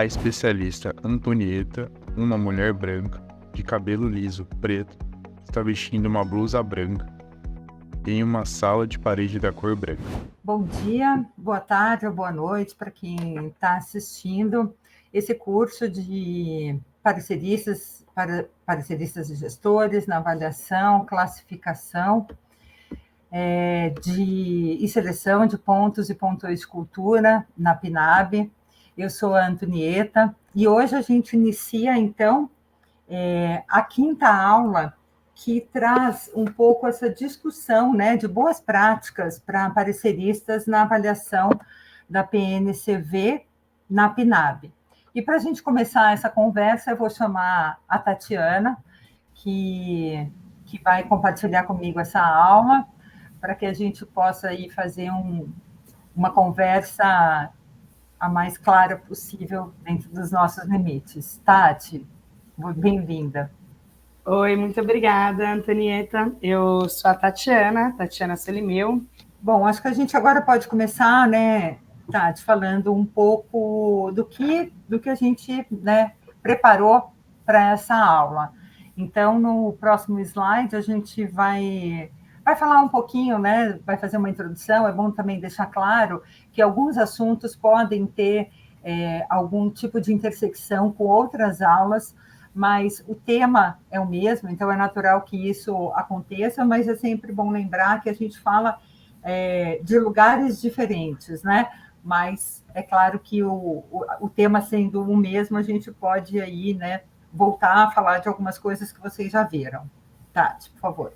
a especialista Antonieta, uma mulher branca, de cabelo liso, preto, está vestindo uma blusa branca em uma sala de parede da cor branca. Bom dia, boa tarde ou boa noite para quem está assistindo esse curso de pareceristas e gestores na avaliação, classificação e seleção de pontos e pontões de cultura na PNAB. Eu sou a Antonieta e hoje a gente inicia, então, a quinta aula que traz um pouco essa discussão, né, de boas práticas para pareceristas na avaliação da PNCV na PNAB. E para a gente começar essa conversa, eu vou chamar a Tatiana, que vai compartilhar comigo essa aula, para que a gente possa aí fazer uma conversa a mais clara possível dentro dos nossos limites. Tati, bem-vinda. Oi, muito obrigada, Antonieta. Eu sou a Tatiana Solimil. Bom, acho que a gente agora pode começar, né, Tati, falando um pouco do que a gente, né, preparou para essa aula. Então, no próximo slide, a gente vai falar um pouquinho, né, vai fazer uma introdução. É bom também deixar claro que alguns assuntos podem ter algum tipo de intersecção com outras aulas, mas o tema é o mesmo, então é natural que isso aconteça, mas é sempre bom lembrar que a gente fala de lugares diferentes, né? Mas é claro que o tema sendo o mesmo, a gente pode aí, né, voltar a falar de algumas coisas que vocês já viram. Tati, por favor.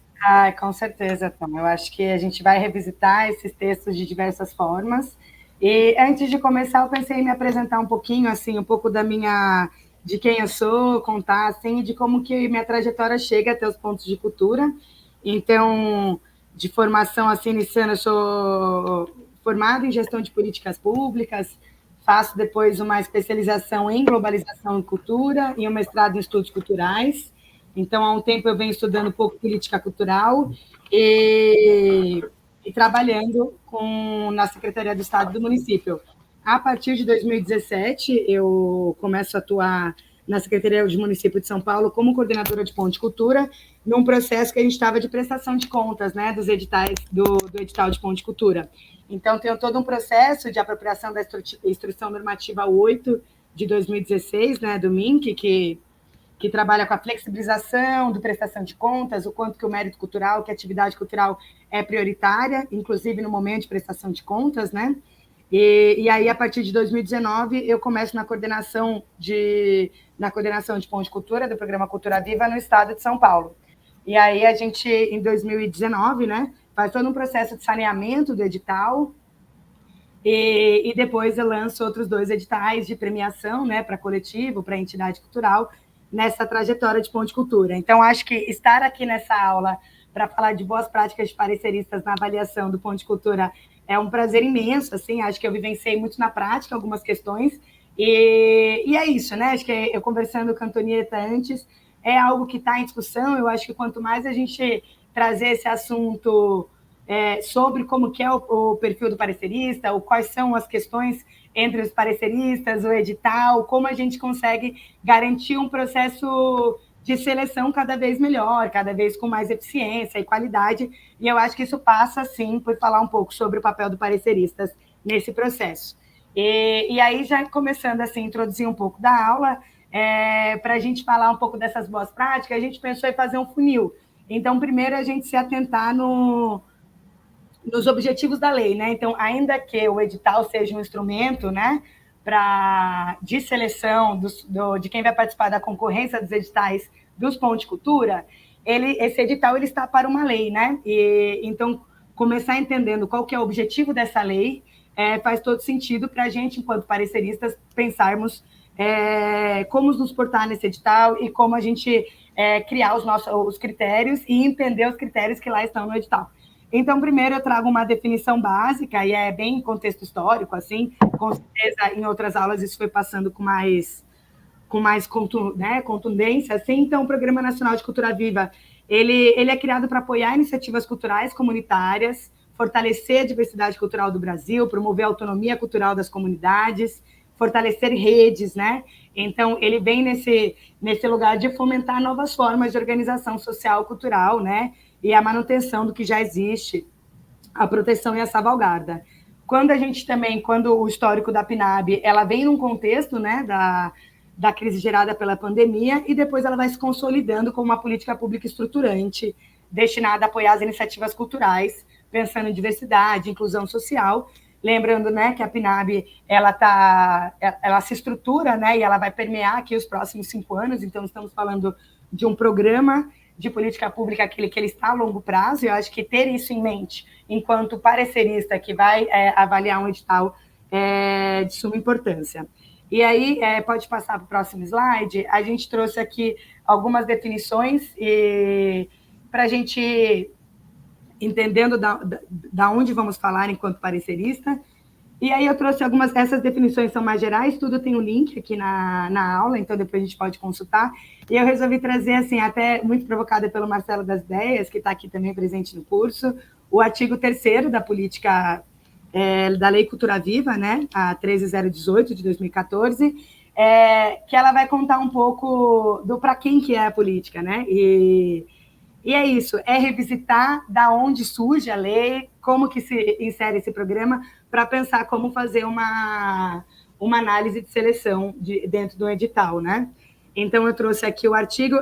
Com certeza, Tom. Eu acho que a gente vai revisitar esses textos de diversas formas. E antes de começar, eu pensei em me apresentar um pouquinho, assim, um pouco de quem eu sou, contar, assim, de como que minha trajetória chega até os pontos de cultura. Então, de formação, assim, iniciando, eu sou formada em gestão de políticas públicas, faço depois uma especialização em globalização e cultura e um mestrado em estudos culturais. Então, há um tempo eu venho estudando um pouco política cultural e trabalhando na Secretaria do Estado do município. A partir de 2017, eu começo a atuar na Secretaria de Município de São Paulo como coordenadora de ponto de cultura, num processo que a gente estava de prestação de contas, né, dos editais do edital de ponto de cultura. Então, tem todo um processo de apropriação da Instrução Normativa 8 de 2016, né, do MINC, que trabalha com a flexibilização do prestação de contas, o quanto que o mérito cultural, que a atividade cultural é prioritária, inclusive no momento de prestação de contas, né? E aí, a partir de 2019, eu começo na coordenação de ponto de cultura do Programa Cultura Viva no estado de São Paulo. E aí, a gente, em 2019, né, faz todo um processo de saneamento do edital, e depois eu lanço outros 2 editais de premiação, né, para coletivo, para entidade cultural, nessa trajetória de ponto de cultura. Então, acho que estar aqui nessa aula para falar de boas práticas de pareceristas na avaliação do ponto de cultura é um prazer imenso, assim, acho que eu vivenciei muito na prática algumas questões, e é isso, né? Acho que eu conversando com a Antonieta antes, é algo que está em discussão. Eu acho que quanto mais a gente trazer esse assunto sobre como que é o perfil do parecerista, ou quais são as questões entre os pareceristas, o edital, como a gente consegue garantir um processo de seleção cada vez melhor, cada vez com mais eficiência e qualidade, e eu acho que isso passa, sim, por falar um pouco sobre o papel do pareceristas nesse processo. E aí, já começando assim, a introduzir um pouco da aula, para a gente falar um pouco dessas boas práticas, a gente pensou em fazer um funil. Então, primeiro, a gente se atentar nos objetivos da lei, né? Então, ainda que o edital seja um instrumento, né, de seleção de quem vai participar da concorrência dos editais dos pontos de cultura, esse edital ele está para uma lei, né? E então, começar entendendo qual que é o objetivo dessa lei faz todo sentido para a gente, enquanto pareceristas, pensarmos como nos portar nesse edital e como a gente criar os critérios e entender os critérios que lá estão no edital. Então, primeiro eu trago uma definição básica, e é bem contexto histórico, assim, com certeza em outras aulas isso foi passando com mais contundência, assim. Então, o Programa Nacional de Cultura Viva, ele é criado para apoiar iniciativas culturais comunitárias, fortalecer a diversidade cultural do Brasil, promover a autonomia cultural das comunidades, fortalecer redes, né? Então, ele vem nesse lugar de fomentar novas formas de organização social, cultural, né? E a manutenção do que já existe, a proteção e a salvaguarda. Quando o histórico da PNAB, ela vem num contexto, né, da crise gerada pela pandemia, e depois ela vai se consolidando como uma política pública estruturante, destinada a apoiar as iniciativas culturais, pensando em diversidade, inclusão social. Lembrando, né, que a PNAB ela se estrutura, né, e ela vai permear aqui os próximos 5 anos, então estamos falando de um programa de política pública aquele que ele está a longo prazo, e eu acho que ter isso em mente, enquanto parecerista que vai avaliar um edital, é de suma importância. E aí, pode passar para o próximo slide, a gente trouxe aqui algumas definições para a gente entendendo da onde vamos falar enquanto parecerista. E aí eu trouxe essas definições são mais gerais, tudo tem um link aqui na aula, então depois a gente pode consultar. E eu resolvi trazer, assim, até muito provocada pelo Marcelo das Ideias, que está aqui também presente no curso, o artigo 3º da política da Lei Cultura Viva, né, a 13018 de 2014, que ela vai contar um pouco do para quem que é a política, né? E é isso, é revisitar da onde surge a lei, como que se insere esse programa, para pensar como fazer uma análise de seleção dentro do edital, né? Então, eu trouxe aqui o artigo,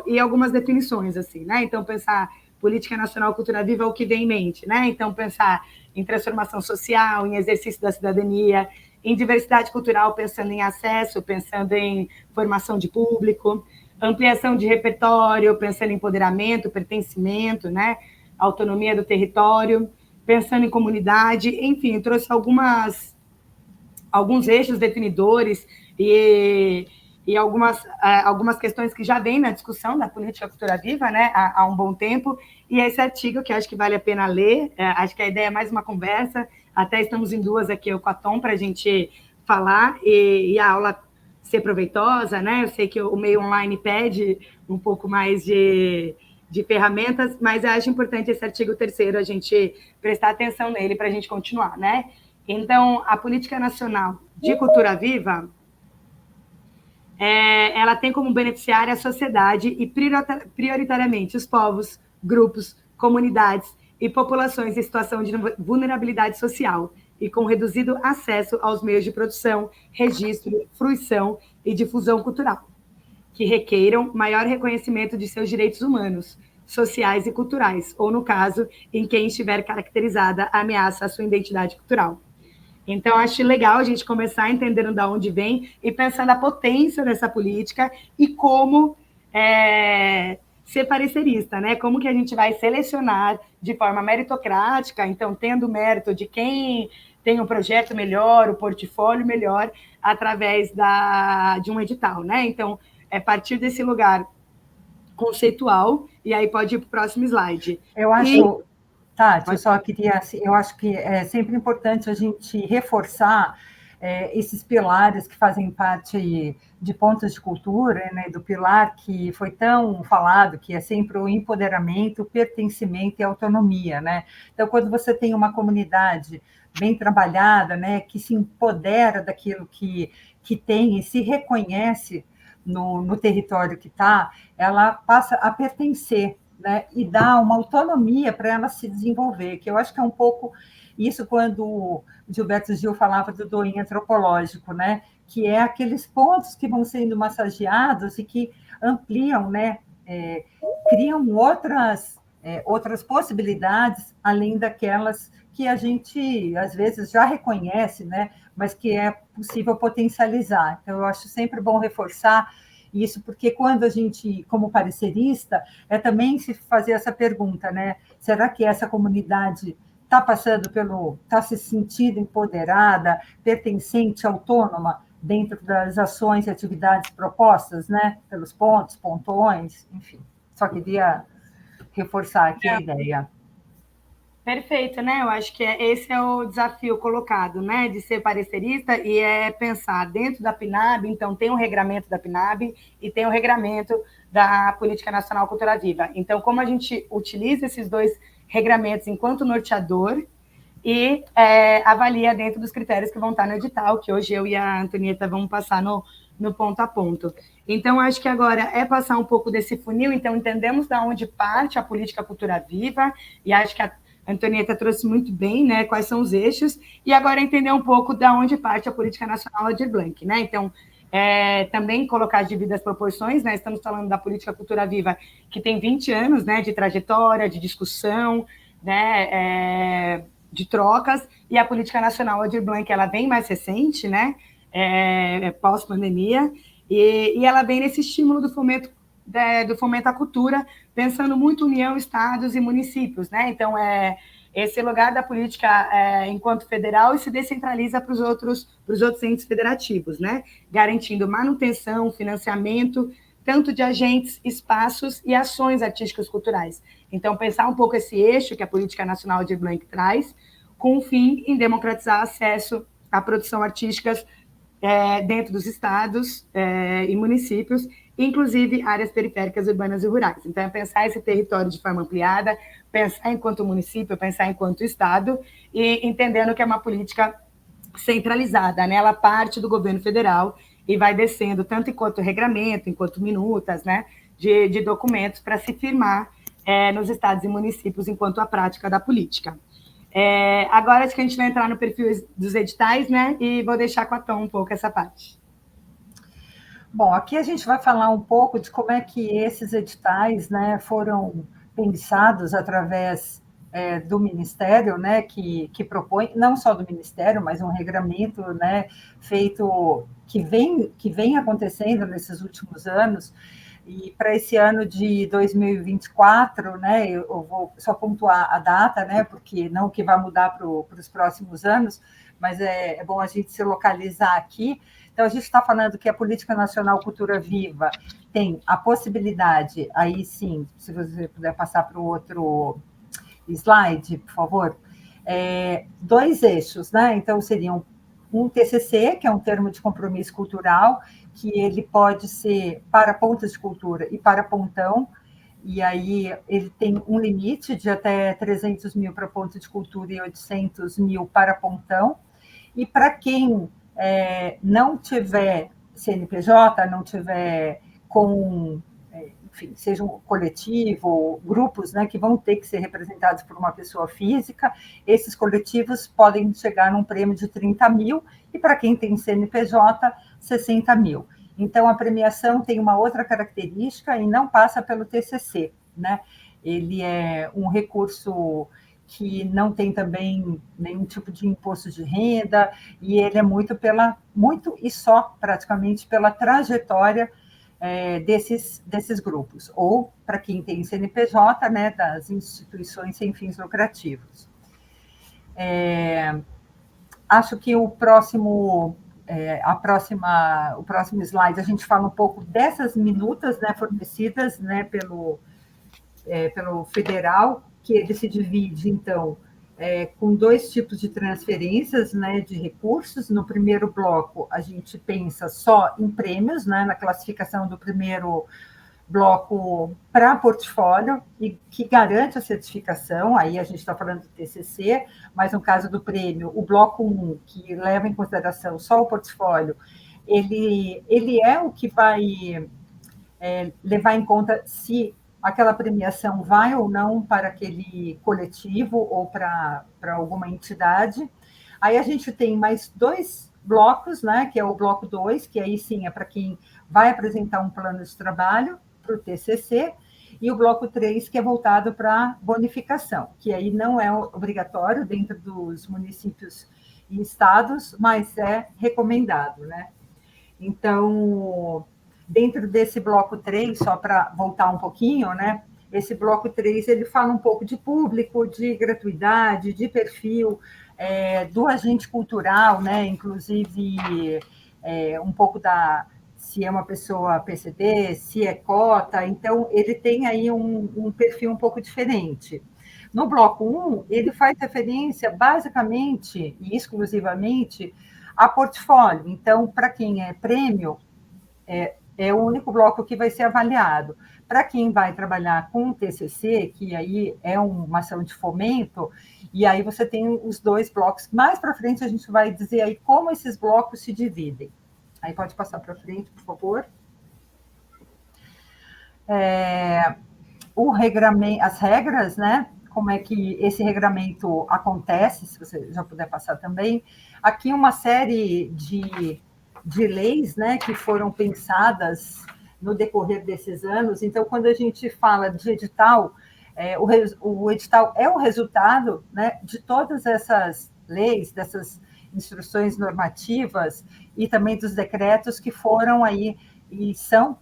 e algumas definições, assim, né? Então, pensar política nacional cultura viva é o que vem em mente, né? Então, pensar em transformação social, em exercício da cidadania, em diversidade cultural, pensando em acesso, pensando em formação de público, ampliação de repertório, pensando em empoderamento, pertencimento, né? Autonomia do território, pensando em comunidade, enfim, trouxe alguns eixos definidores e algumas questões que já vêm na discussão da política cultura viva, né, há um bom tempo, e esse artigo que acho que vale a pena ler, acho que a ideia é mais uma conversa, até estamos em 2 aqui, eu com a Tom, para a gente falar, e a aula ser proveitosa, né? Eu sei que o meio online pede um pouco mais de ferramentas, mas eu acho importante esse artigo 3º, a gente prestar atenção nele para a gente continuar, né? Então, a Política Nacional de Cultura Viva, ela tem como beneficiária a sociedade e prioritariamente os povos, grupos, comunidades e populações em situação de vulnerabilidade social, e com reduzido acesso aos meios de produção, registro, fruição e difusão cultural, que requeiram maior reconhecimento de seus direitos humanos, sociais e culturais, ou, no caso, em quem estiver caracterizada a ameaça à sua identidade cultural. Então, acho legal a gente começar entendendo de onde vem e pensando a potência dessa política e como ser parecerista, né? Como que a gente vai selecionar de forma meritocrática, então, tendo o mérito de quem tem um projeto melhor, o portfólio melhor, através de um edital, né? Então, é a partir desse lugar conceitual, e aí pode ir para o próximo slide. Eu acho, Tati, eu só queria, assim, eu acho que é sempre importante a gente reforçar esses pilares que fazem parte de pontos de cultura, né, do pilar que foi tão falado, que é sempre o empoderamento, o pertencimento e a autonomia, né? Então, quando você tem uma comunidade bem trabalhada, né, que se empodera daquilo que tem e se reconhece no território que está, ela passa a pertencer, né, e dá uma autonomia para ela se desenvolver, que eu acho que é um pouco isso quando o Gilberto Gil falava do doinho antropológico, né, que é aqueles pontos que vão sendo massageados e que ampliam, né, criam outras possibilidades, além daquelas que a gente, às vezes, já reconhece, né, mas que é possível potencializar. Então, eu acho sempre bom reforçar isso, porque quando a gente, como parecerista, também se fazer essa pergunta, né? Será que essa comunidade está se sentindo empoderada, pertencente, autônoma dentro das ações e atividades propostas, né? Pelos pontos, pontões, enfim. Só queria reforçar aqui a ideia. Perfeito, né? Eu acho que esse é o desafio colocado, né? De ser parecerista e pensar dentro da PNAB, então tem um regramento da PNAB e tem um regramento da Política Nacional Cultura Viva. Então, como a gente utiliza esses 2 regramentos enquanto norteador, e avalia dentro dos critérios que vão estar no edital, que hoje eu e a Antonieta vamos passar no ponto a ponto. Então, acho que agora é passar um pouco desse funil, então entendemos de onde parte a política Cultura Viva, e acho que a Antonieta trouxe muito bem, né, quais são os eixos, e agora entender um pouco de onde parte a Política Nacional Aldir Blanc, né? Então, também colocar as devidas proporções, né? Estamos falando da Política Cultura Viva, que tem 20 anos, né, de trajetória, de discussão, né, de trocas, e a Política Nacional Aldir Blanc, ela vem mais recente, né, pós-pandemia, e ela vem nesse estímulo do fomento à cultura, pensando muito união, estados e municípios, né? Então, esse lugar da política enquanto federal e se descentraliza para os outros entes federativos, né? Garantindo manutenção, financiamento, tanto de agentes, espaços e ações artísticas culturais. Então, pensar um pouco esse eixo que a Política Nacional Aldir Blanc traz, com o fim em democratizar acesso à produção artística dentro dos estados e municípios, inclusive áreas periféricas, urbanas e rurais. Então, é pensar esse território de forma ampliada, pensar enquanto município, pensar enquanto estado, e entendendo que é uma política centralizada, né? Ela parte do governo federal e vai descendo, tanto enquanto regramento, enquanto minutas, né? de documentos para se firmar nos estados e municípios enquanto a prática da política. Agora acho que a gente vai entrar no perfil dos editais, né? E vou deixar com a Tom um pouco essa parte. Bom, aqui a gente vai falar um pouco de como é que esses editais, né, foram pensados através do Ministério, né, que propõe, não só do Ministério, mas um regramento, né, feito, que vem acontecendo nesses últimos anos. E para esse ano de 2024, né, eu vou só pontuar a data, né, porque não que vai mudar para os próximos anos, mas é bom a gente se localizar aqui. Então, a gente está falando que a Política Nacional Cultura Viva tem a possibilidade, aí sim, se você puder passar para o outro slide, por favor, 2 eixos, né? Então, seriam um TCC, que é um termo de compromisso cultural, que ele pode ser para pontos de cultura e para pontão, e aí ele tem um limite de até 300 mil para ponto de cultura e 800 mil para pontão, e para quem não tiver CNPJ, não tiver enfim, seja um coletivo, grupos, né, que vão ter que ser representados por uma pessoa física, esses coletivos podem chegar num prêmio de 30 mil, e para quem tem CNPJ, 60 mil. Então, a premiação tem uma outra característica e não passa pelo TCC, né? Ele é um recurso que não tem também nenhum tipo de imposto de renda, e ele é muito e só praticamente pela trajetória desses grupos, ou para quem tem CNPJ, né, das instituições sem fins lucrativos. Acho que o próximo slide a gente fala um pouco dessas minutas, né, fornecidas, né, pelo federal, que ele se divide, então, com 2 tipos de transferências, né, de recursos. No primeiro bloco, a gente pensa só em prêmios, né, na classificação do primeiro bloco para portfólio, e que garante a certificação, aí a gente está falando do TCC, mas no caso do prêmio, o bloco 1, que leva em consideração só o portfólio, ele é o que vai levar em conta se aquela premiação vai ou não para aquele coletivo ou para alguma entidade. Aí a gente tem mais 2 blocos, né, que é o bloco 2, que aí sim é para quem vai apresentar um plano de trabalho para o TCC, e o bloco 3, que é voltado para bonificação, que aí não é obrigatório dentro dos municípios e estados, mas é recomendado, né? Então, dentro desse bloco 3, só para voltar um pouquinho, né? Esse bloco 3, ele fala um pouco de público, de gratuidade, de perfil, do agente cultural, né? Inclusive, um pouco se é uma pessoa PCD, se é cota, então ele tem aí um perfil um pouco diferente. No bloco 1, ele faz referência basicamente e exclusivamente a portfólio. Então, para quem é prêmio, é o único bloco que vai ser avaliado. Para quem vai trabalhar com TCC, que aí é uma ação de fomento, E aí você tem os 2 blocos. Mais para frente a gente vai dizer aí como esses blocos se dividem. Aí pode passar para frente, por favor. As regras, né? Como é que esse regramento acontece, se você já puder passar também. Aqui uma série de leis, né, que foram pensadas no decorrer desses anos. Então, quando a gente fala de edital, o edital é o resultado, né, de todas essas leis, dessas instruções normativas e também dos decretos que foram aí e estão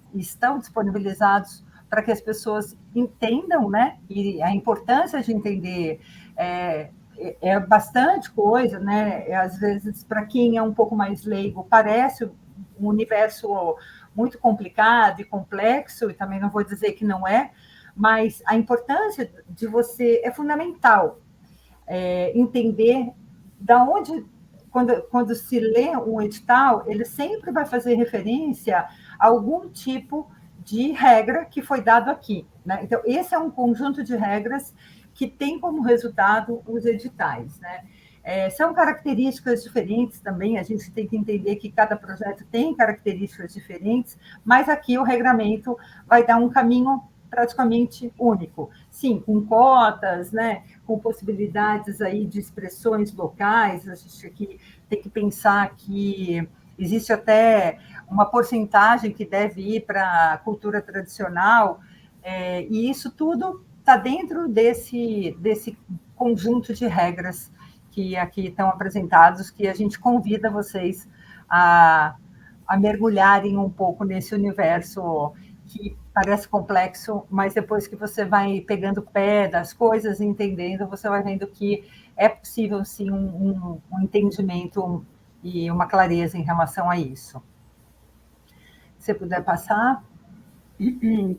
disponibilizados para que as pessoas entendam, né? E a importância de entender é bastante coisa, né? Às vezes, para quem é um pouco mais leigo, parece um universo muito complicado e complexo, e também não vou dizer que não é, mas a importância de você é fundamental entender da onde, quando se lê um edital, ele sempre vai fazer referência a algum tipo de regra que foi dado aqui, né? Então, esse é um conjunto de regras que tem como resultado os editais, né? São características diferentes também, a gente tem que entender que cada projeto tem características diferentes, mas aqui o regramento vai dar um caminho praticamente único. Sim, com cotas, né, com possibilidades aí de expressões locais, a gente aqui tem que pensar que existe até uma porcentagem que deve ir para a cultura tradicional, e isso tudo está dentro desse conjunto de regras que aqui estão apresentados, que a gente convida vocês a mergulharem um pouco nesse universo que parece complexo, mas depois que você vai pegando o pé das coisas, entendendo, você vai vendo que é possível, sim, um entendimento e uma clareza em relação a isso. Se você puder passar.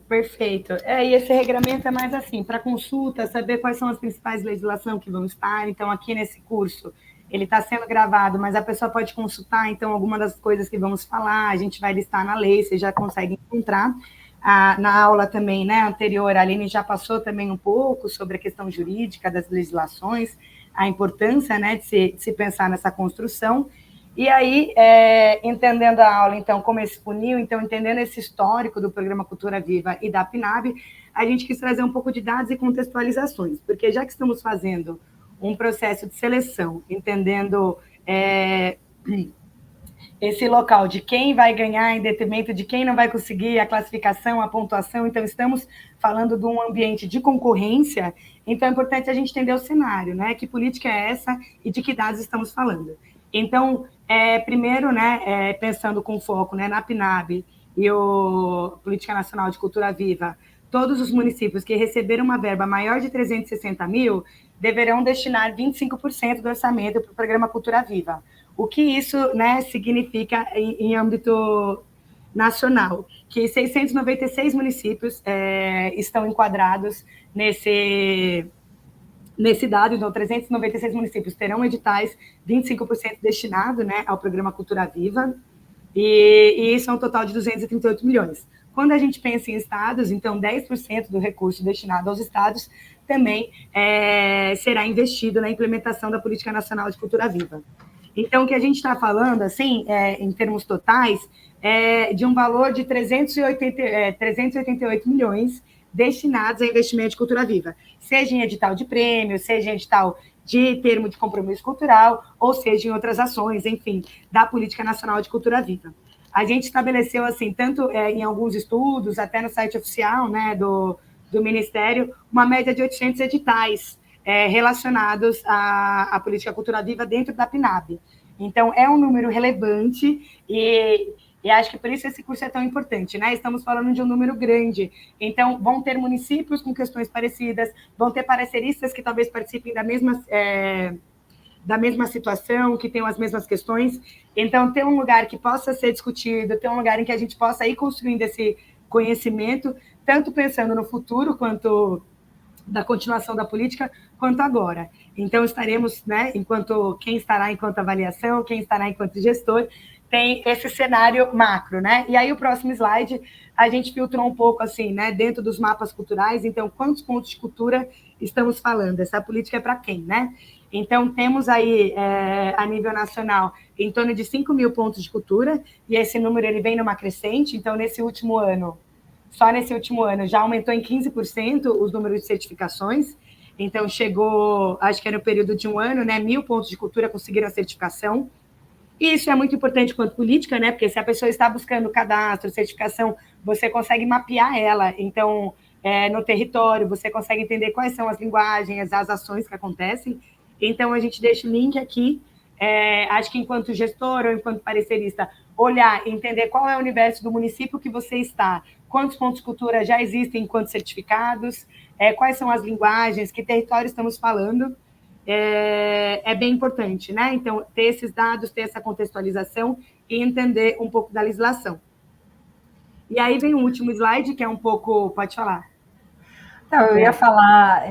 Perfeito. E esse regramento é mais assim, para consulta, saber quais são as principais legislações que vão estar. Então, aqui nesse curso, ele está sendo gravado, mas a pessoa pode consultar, então, alguma das coisas que vamos falar, a gente vai listar na lei, você já consegue encontrar. Na aula também, né, anterior, a Aline já passou também um pouco sobre a questão jurídica das legislações, a importância, né, de se pensar nessa construção. E aí, entendendo a aula, então, como esse funil, então, entendendo esse histórico do Programa Cultura Viva e da PNAB, a gente quis trazer um pouco de dados e contextualizações, porque já que estamos fazendo um processo de seleção, entendendo esse local de quem vai ganhar em detrimento de quem não vai conseguir, a classificação, a pontuação, então estamos falando de um ambiente de concorrência, então é importante a gente entender o cenário, né? Que política é essa e de que dados estamos falando. Então, primeiro, né, pensando com foco, né, na PNAB e o Política Nacional de Cultura Viva, todos os municípios que receberam uma verba maior de 360 mil deverão destinar 25% do orçamento para o Programa Cultura Viva. O que isso, né, significa em âmbito nacional? Que 696 municípios estão enquadrados nesse dado, então 396 municípios terão editais, 25% destinado, né, ao Programa Cultura Viva, e isso é um total de 238 milhões. Quando a gente pensa em estados, então 10% do recurso destinado aos estados também será investido na implementação da Política Nacional de Cultura Viva. Então, o que a gente está falando, assim, em termos totais, de um valor de 388 milhões destinados a investimento de cultura viva, seja em edital de prêmio, seja em edital de termo de compromisso cultural, ou seja em outras ações, enfim, da Política Nacional de Cultura Viva. A gente estabeleceu, assim, tanto em alguns estudos, até no site oficial, né, do Ministério, uma média de 800 editais relacionados à Política Cultura Viva dentro da PNAB. Então, é um número relevante e acho que por isso esse curso é tão importante, né? Estamos falando de um número grande. Então, vão ter municípios com questões parecidas, vão ter pareceristas que talvez participem da mesma situação, que tenham as mesmas questões. Então, ter um lugar que possa ser discutido, ter um lugar em que a gente possa ir construindo esse conhecimento, tanto pensando no futuro, quanto da continuação da política, quanto agora. Então, estaremos, né, quem estará enquanto avaliação, quem estará enquanto gestor, tem esse cenário macro, né? E aí, o próximo slide, a gente filtrou um pouco, assim, né, dentro dos mapas culturais, então, quantos pontos de cultura estamos falando? Essa política é para quem, né? Então, temos aí, a nível nacional, em torno de 5 mil pontos de cultura, e esse número ele vem numa crescente. Então, só nesse último ano, já aumentou em 15% os números de certificações. Então, chegou, acho que era no período de um ano, né, 1.000 pontos de cultura conseguiram a certificação. E isso é muito importante quanto política, né? Porque se a pessoa está buscando cadastro, certificação, você consegue mapear ela. Então, no território, você consegue entender quais são as linguagens, as ações que acontecem. Então, a gente deixa o link aqui. Acho que enquanto gestor ou enquanto parecerista, olhar, entender qual é o universo do município que você está, quantos pontos de cultura já existem enquanto certificados, quais são as linguagens, que território estamos falando, é bem importante, né? Então, ter esses dados, ter essa contextualização e entender um pouco da legislação. E aí vem o último slide, que é um pouco... Pode falar. Não, eu ia falar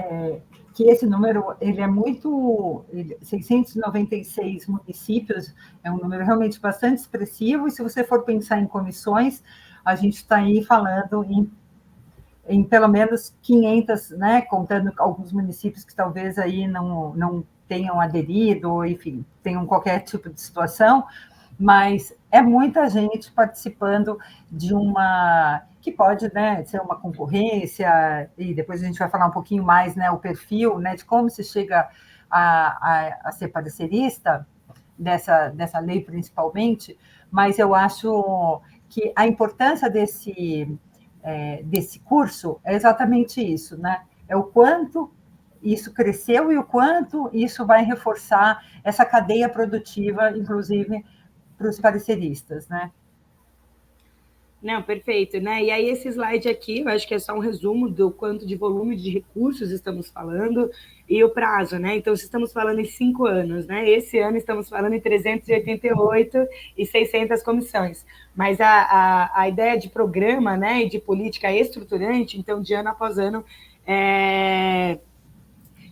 que esse número, ele é muito... 696 municípios, é um número realmente bastante expressivo, e se você for pensar em comissões, a gente está aí falando em pelo menos 500, né, contando alguns municípios que talvez aí não tenham aderido, ou, enfim, tenham qualquer tipo de situação, mas é muita gente participando de uma... que pode, né, ser uma concorrência, e depois a gente vai falar um pouquinho mais, né, o perfil, né, de como se chega a ser parecerista, dessa lei principalmente, mas eu acho que a importância desse curso é exatamente isso, né? É o quanto isso cresceu e o quanto isso vai reforçar essa cadeia produtiva, inclusive para os pareceristas, né? Não, perfeito, né? E aí esse slide aqui, eu acho que é só um resumo do quanto de volume de recursos estamos falando e o prazo, né? Então, se estamos falando em 5 anos, né? Esse ano estamos falando em 388 e 600 comissões. Mas a ideia de programa, né, e de política estruturante, então, de ano após ano,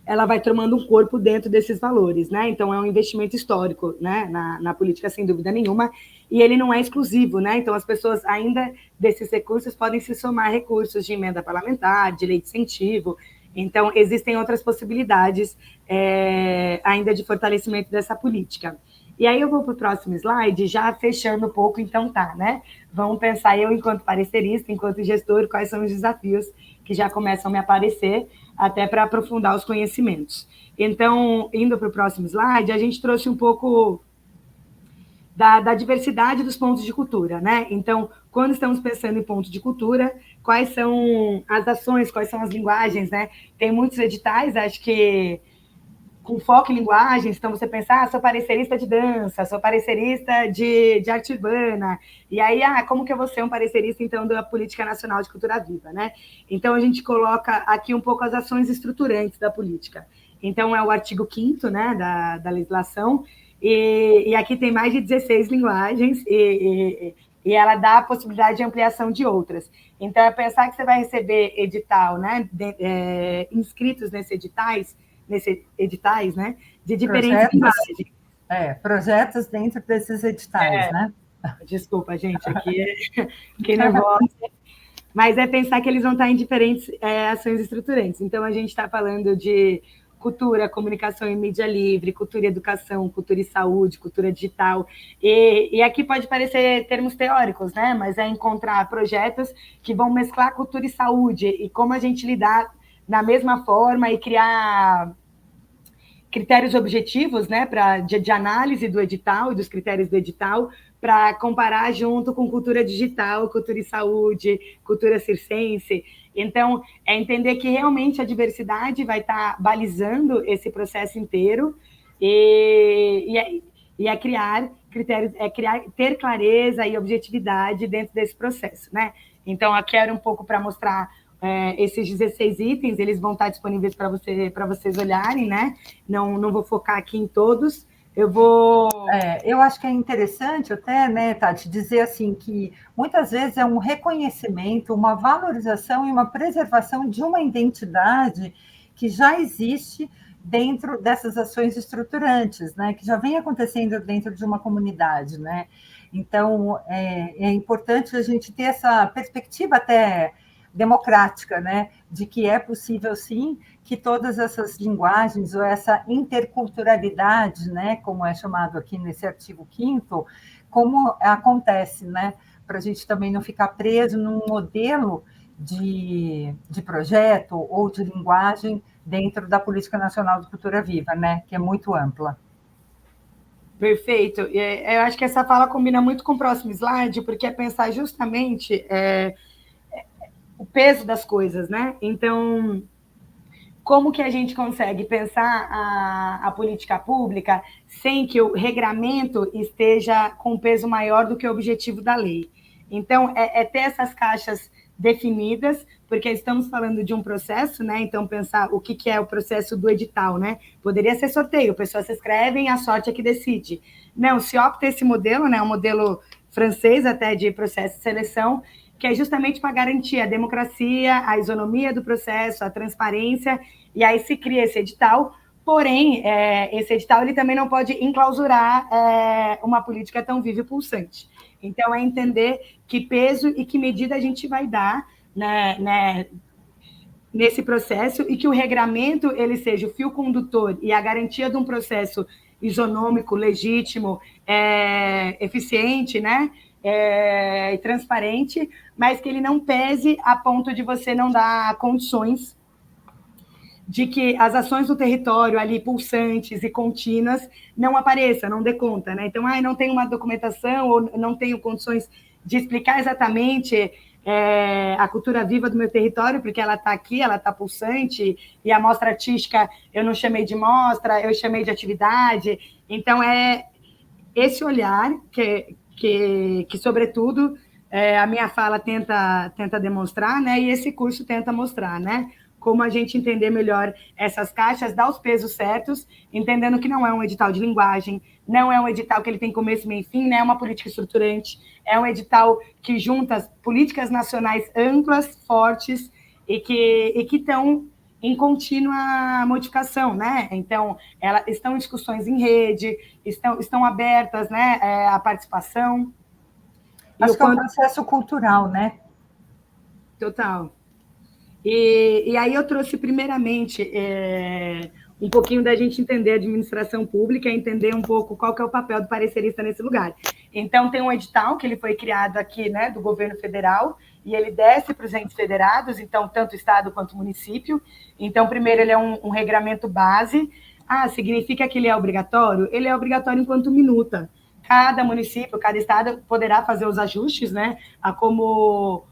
ela vai tomando um corpo dentro desses valores, né? Então, é um investimento histórico, né, na política, sem dúvida nenhuma, e ele não é exclusivo, né? Então, as pessoas ainda desses recursos podem se somar recursos de emenda parlamentar, de lei de incentivo. Então, existem outras possibilidades ainda de fortalecimento dessa política. E aí eu vou para o próximo slide, já fechando um pouco, então tá, né? Vamos pensar eu, enquanto parecerista, enquanto gestor, quais são os desafios que já começam a me aparecer, até para aprofundar os conhecimentos. Então, indo para o próximo slide, a gente trouxe um pouco da diversidade dos pontos de cultura, né? Então, quando estamos pensando em pontos de cultura, quais são as ações, quais são as linguagens, né? Tem muitos editais, acho que com foco em linguagens, então você pensa, sou parecerista de dança, sou parecerista de arte urbana, e aí, como que eu vou ser um parecerista, então, da Política Nacional de Cultura Viva, né? Então, a gente coloca aqui um pouco as ações estruturantes da política. Então, é o artigo 5º, né, da legislação, e aqui tem mais de 16 linguagens, e ela dá a possibilidade de ampliação de outras. Então, é pensar que você vai receber edital, né, inscritos nesses editais, né, de diferentes linguagens. Projetos dentro desses editais, né? Desculpa, gente, aqui fiquei nervosa. Mas é pensar que eles vão estar em diferentes ações estruturantes. Então, a gente está falando de cultura, comunicação e mídia livre, cultura e educação, cultura e saúde, cultura digital. E aqui pode parecer termos teóricos, né? Mas é encontrar projetos que vão mesclar cultura e saúde e como a gente lidar na mesma forma e criar critérios objetivos, né, de análise do edital e dos critérios do edital, para comparar junto com cultura digital, cultura e saúde, cultura circense. Então, é entender que realmente a diversidade vai estar balizando esse processo inteiro e criar critérios, ter clareza e objetividade dentro desse processo, né? Então, aqui era um pouco para mostrar esses 16 itens, eles vão estar disponíveis para vocês olharem, né? Não vou focar aqui em todos. Eu acho que é interessante até, né, Tati, dizer assim que muitas vezes é um reconhecimento, uma valorização e uma preservação de uma identidade que já existe dentro dessas ações estruturantes, né, que já vem acontecendo dentro de uma comunidade, né? Então, é importante a gente ter essa perspectiva até democrática, né? De que é possível, sim, que todas essas linguagens ou essa interculturalidade, né? Como é chamado aqui nesse artigo 5º, como acontece, né? Para a gente também não ficar preso num modelo de projeto ou de linguagem dentro da Política Nacional de Cultura Viva, né? Que é muito ampla. Perfeito. Eu acho que essa fala combina muito com o próximo slide, porque é pensar justamente o peso das coisas, né? Então, como que a gente consegue pensar a política pública sem que o regramento esteja com peso maior do que o objetivo da lei? Então, ter essas caixas definidas, porque estamos falando de um processo, né? Então, pensar o que é o processo do edital, né? Poderia ser sorteio, pessoas se inscrevem, a sorte é que decide. Não, se opta esse modelo, né? Um modelo francês até de processo de seleção, que é justamente para garantir a democracia, a isonomia do processo, a transparência, e aí se cria esse edital. Porém, esse edital ele também não pode enclausurar uma política tão viva e pulsante. Então, é entender que peso e que medida a gente vai dar, né, nesse processo, e que o regramento ele seja o fio condutor e a garantia de um processo isonômico, legítimo, eficiente, né, e transparente, mas que ele não pese a ponto de você não dar condições de que as ações do território ali pulsantes e contínuas não apareçam, não dê conta, né? Então, não tenho uma documentação ou não tenho condições de explicar exatamente a cultura viva do meu território, porque ela está aqui, ela está pulsante, e a mostra artística eu não chamei de mostra, eu chamei de atividade. Então, é esse olhar que sobretudo, a minha fala tenta demonstrar, né? E esse curso tenta mostrar, né? Como a gente entender melhor essas caixas, dar os pesos certos, entendendo que não é um edital de linguagem, não é um edital que ele tem começo, meio e fim, não é uma política estruturante, é um edital que junta as políticas nacionais amplas, fortes, e que estão em contínua modificação, né? Então, estão em discussões em rede, estão abertas, né, à participação. Acho que é um processo cultural, né? Total. E aí eu trouxe, primeiramente, um pouquinho da gente entender a administração pública, entender um pouco qual que é o papel do parecerista nesse lugar. Então, tem um edital que ele foi criado aqui, né, do governo federal, e ele desce para os entes federados, então, tanto Estado quanto município. Então, primeiro, ele é um regramento base. Significa que ele é obrigatório? Ele é obrigatório enquanto minuta. Cada município, cada Estado poderá fazer os ajustes, né, a como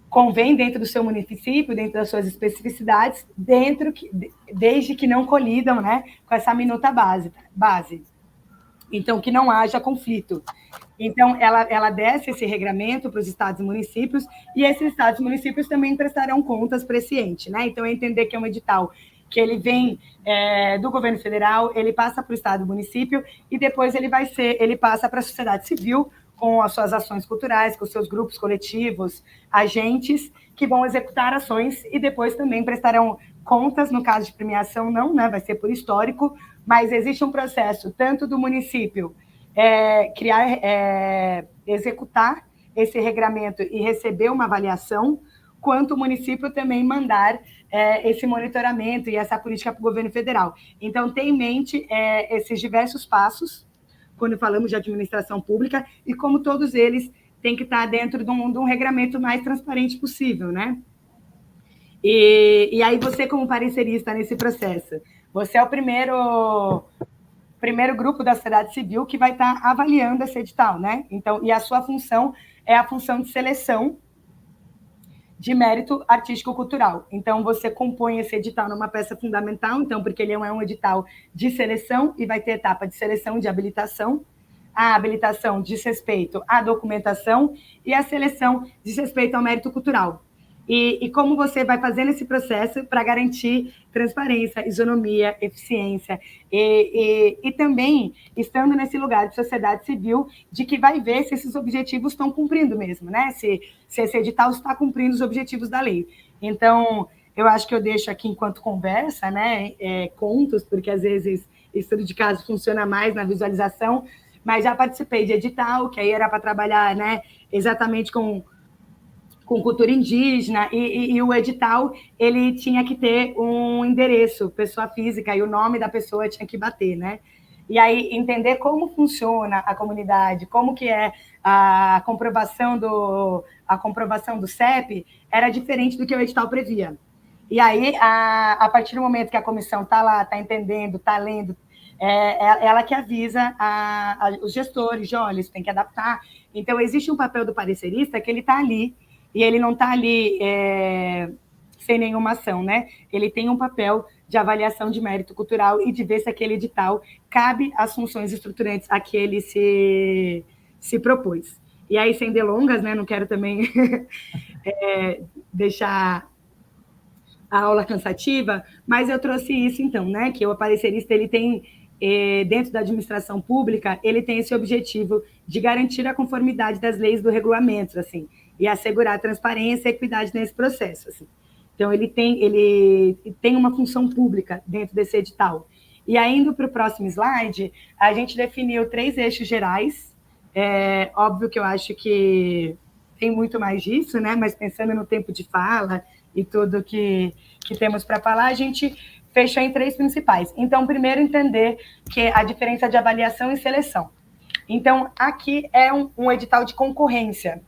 convém dentro do seu município, dentro das suas especificidades, desde que não colidam, né, com essa minuta base. Então, que não haja conflito. Então, ela desce esse regramento para os estados e municípios, e esses estados e municípios também prestarão contas para esse ente, né? Então, é entender que é um edital que ele vem do governo federal, ele passa para o estado e município, e depois ele passa para a sociedade civil, com as suas ações culturais, com os seus grupos coletivos, agentes que vão executar ações e depois também prestarão contas, no caso de premiação não, né, vai ser por histórico, mas existe um processo tanto do município executar esse regramento e receber uma avaliação, quanto o município também mandar esse monitoramento e essa política para o governo federal. Então, tem em mente esses diversos passos, quando falamos de administração pública, e como todos eles têm que estar dentro de um regramento mais transparente possível, né? E aí você, como parecerista nesse processo, você é o primeiro grupo da sociedade civil que vai estar avaliando esse edital, né? Então, e a sua função é a função de seleção de mérito artístico-cultural. Então, você compõe esse edital numa peça fundamental, então, porque ele é um edital de seleção e vai ter etapa de seleção e de habilitação. A habilitação diz respeito à documentação e a seleção diz respeito ao mérito cultural. E como você vai fazendo esse processo para garantir transparência, isonomia, eficiência, e também estando nesse lugar de sociedade civil, de que vai ver se esses objetivos estão cumprindo mesmo, né? Se esse edital está cumprindo os objetivos da lei. Então, eu acho que eu deixo aqui enquanto conversa, né, contos, porque às vezes estudo de caso funciona mais na visualização, mas já participei de edital, que aí era para trabalhar, né, exatamente com com cultura indígena, e o edital ele tinha que ter um endereço, pessoa física, e o nome da pessoa tinha que bater, né? E aí entender como funciona a comunidade, como que é a comprovação do CEP, era diferente do que o edital previa. E aí, a partir do momento que a comissão está lá, está entendendo, está lendo, ela que avisa os gestores de, olha, isso tem que adaptar. Então, existe um papel do parecerista que ele está ali, e ele não está ali sem nenhuma ação, né? Ele tem um papel de avaliação de mérito cultural e de ver se aquele edital cabe às funções estruturantes a que ele se propôs. E aí, sem delongas, né? Não quero também deixar a aula cansativa, mas eu trouxe isso, então, né? Que o parecerista, ele tem, dentro da administração pública, ele tem esse objetivo de garantir a conformidade das leis do regulamento, assim, e assegurar a transparência e equidade nesse processo, assim. Então, ele tem uma função pública dentro desse edital. E aí, indo para o próximo slide, a gente definiu 3 eixos gerais. Óbvio que eu acho que tem muito mais disso, né? Mas pensando no tempo de fala e tudo que temos para falar, a gente fechou em 3 principais. Então, primeiro, entender que a diferença de avaliação e seleção. Então, aqui é um edital de concorrência.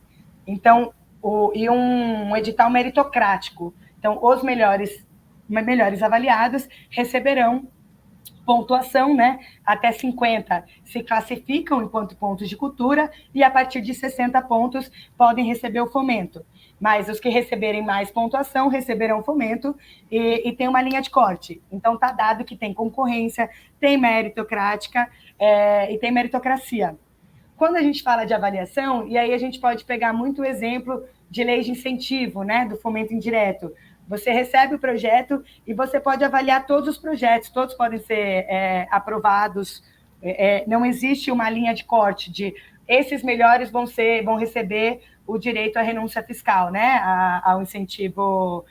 Então, um edital meritocrático. Então, os melhores avaliados receberão pontuação, né? Até 50 se classificam enquanto pontos de cultura e a partir de 60 pontos podem receber o fomento. Mas os que receberem mais pontuação receberão fomento e tem uma linha de corte. Então, está dado que tem concorrência, tem meritocrática e tem meritocracia. Quando a gente fala de avaliação, e aí a gente pode pegar muito o exemplo de leis de incentivo, né, do fomento indireto. Você recebe o projeto e você pode avaliar todos os projetos, todos podem ser aprovados. Não existe uma linha de corte de esses melhores vão receber o direito à renúncia fiscal, né, ao incentivo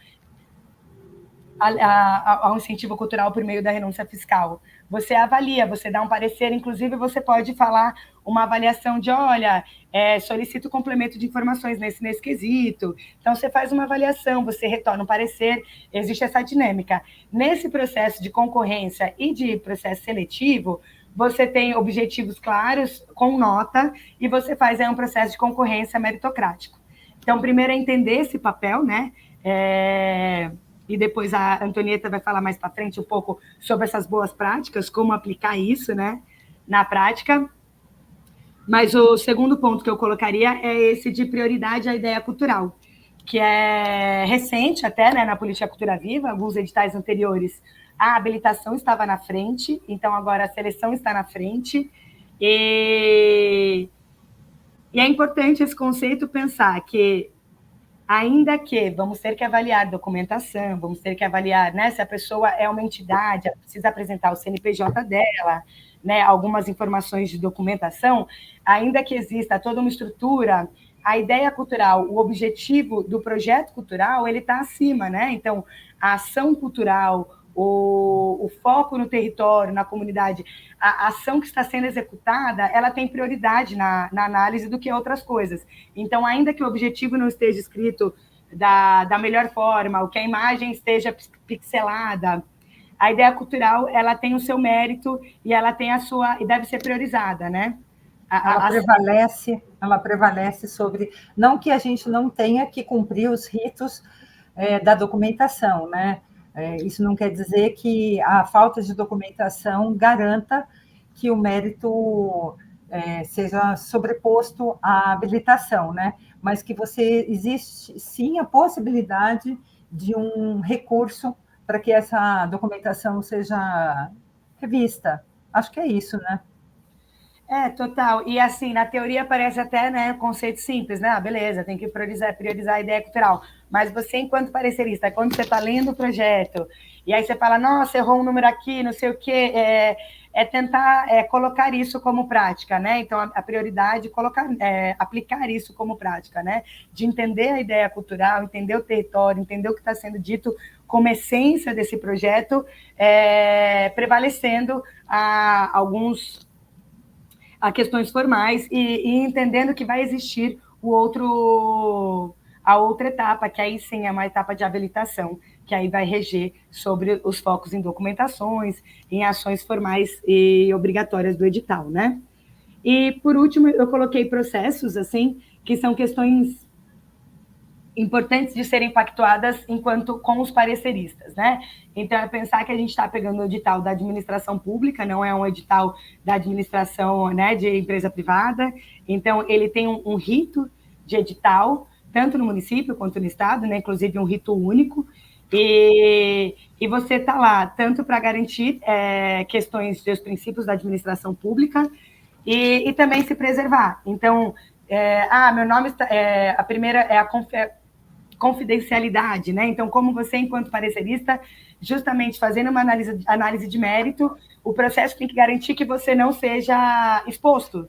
cultural por meio da renúncia fiscal. Você avalia, você dá um parecer, inclusive você pode falar uma avaliação de, olha, solicito complemento de informações nesse quesito. Então, você faz uma avaliação, você retorna um parecer, existe essa dinâmica. Nesse processo de concorrência e de processo seletivo, você tem objetivos claros, com nota, e você faz um processo de concorrência meritocrático. Então, primeiro é entender esse papel, né? E depois a Antonieta vai falar mais para frente um pouco sobre essas boas práticas, como aplicar isso, né, na prática. Mas o segundo ponto que eu colocaria é esse de prioridade à ideia cultural, que é recente até, né, na Política Cultura Viva, alguns editais anteriores, a habilitação estava na frente, então agora a seleção está na frente. E é importante esse conceito pensar que ainda que vamos ter que avaliar documentação, vamos ter que avaliar, né, se a pessoa é uma entidade, ela precisa apresentar o CNPJ dela, né, algumas informações de documentação, ainda que exista toda uma estrutura, a ideia cultural, o objetivo do projeto cultural, ele está acima, né? Então, a ação cultural, o foco no território, na comunidade, a ação que está sendo executada, ela tem prioridade na análise do que outras coisas. Então, ainda que o objetivo não esteja escrito da melhor forma, ou que a imagem esteja pixelada, a ideia cultural, ela tem o seu mérito e ela tem a sua, e deve ser priorizada, né? Ela prevalece sobre, não que a gente não tenha que cumprir os ritos da documentação, né? Isso não quer dizer que a falta de documentação garanta que o mérito seja sobreposto à habilitação, né? Mas que existe sim a possibilidade de um recurso para que essa documentação seja revista. Acho que é isso, né? Total. E assim, na teoria parece até, né, um conceito simples, né? Beleza, tem que priorizar a ideia cultural. Mas você, enquanto parecerista, quando você está lendo o projeto, e aí você fala, nossa, errou um número aqui, não sei o quê, tentar colocar isso como prática, né? Então, a prioridade é aplicar isso como prática, né? De entender a ideia cultural, entender o território, entender o que está sendo dito como essência desse projeto, prevalecendo a questões formais e entendendo que vai existir a outra etapa, que aí sim é uma etapa de habilitação, que aí vai reger sobre os focos em documentações, em ações formais e obrigatórias do edital, né? E, por último, eu coloquei processos, assim, que são questões importantes de serem pactuadas enquanto com os pareceristas, né? Então, é pensar que a gente está pegando o edital da administração pública, não é um edital da administração, né, de empresa privada. Então, ele tem um rito de edital, tanto no município quanto no estado, né? Inclusive um rito único. E você está lá tanto para garantir questões dos princípios da administração pública e também se preservar. Então, meu nome está, a primeira é a confidencialidade, né? Então, como você, enquanto parecerista, justamente fazendo uma análise de mérito, o processo tem que garantir que você não seja exposto,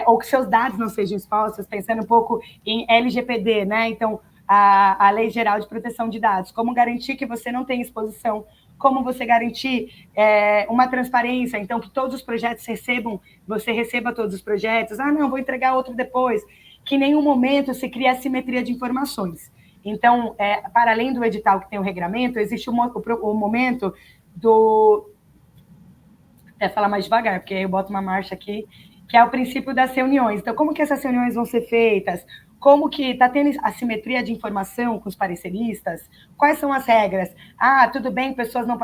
ou que seus dados não sejam expostos, pensando um pouco em LGPD, né? Então, a Lei Geral de Proteção de Dados, como garantir que você não tem exposição, como você garantir uma transparência, então que todos os projetos você receba todos os projetos, não, vou entregar outro depois, que em nenhum momento se cria assimetria de informações. Então, para além do edital que tem o regramento, existe o momento do... Até falar mais devagar, porque aí eu boto uma marcha aqui, que é o princípio das reuniões. Então, como que essas reuniões vão ser feitas? Como que está tendo assimetria de informação com os pareceristas? Quais são as regras? Tudo bem,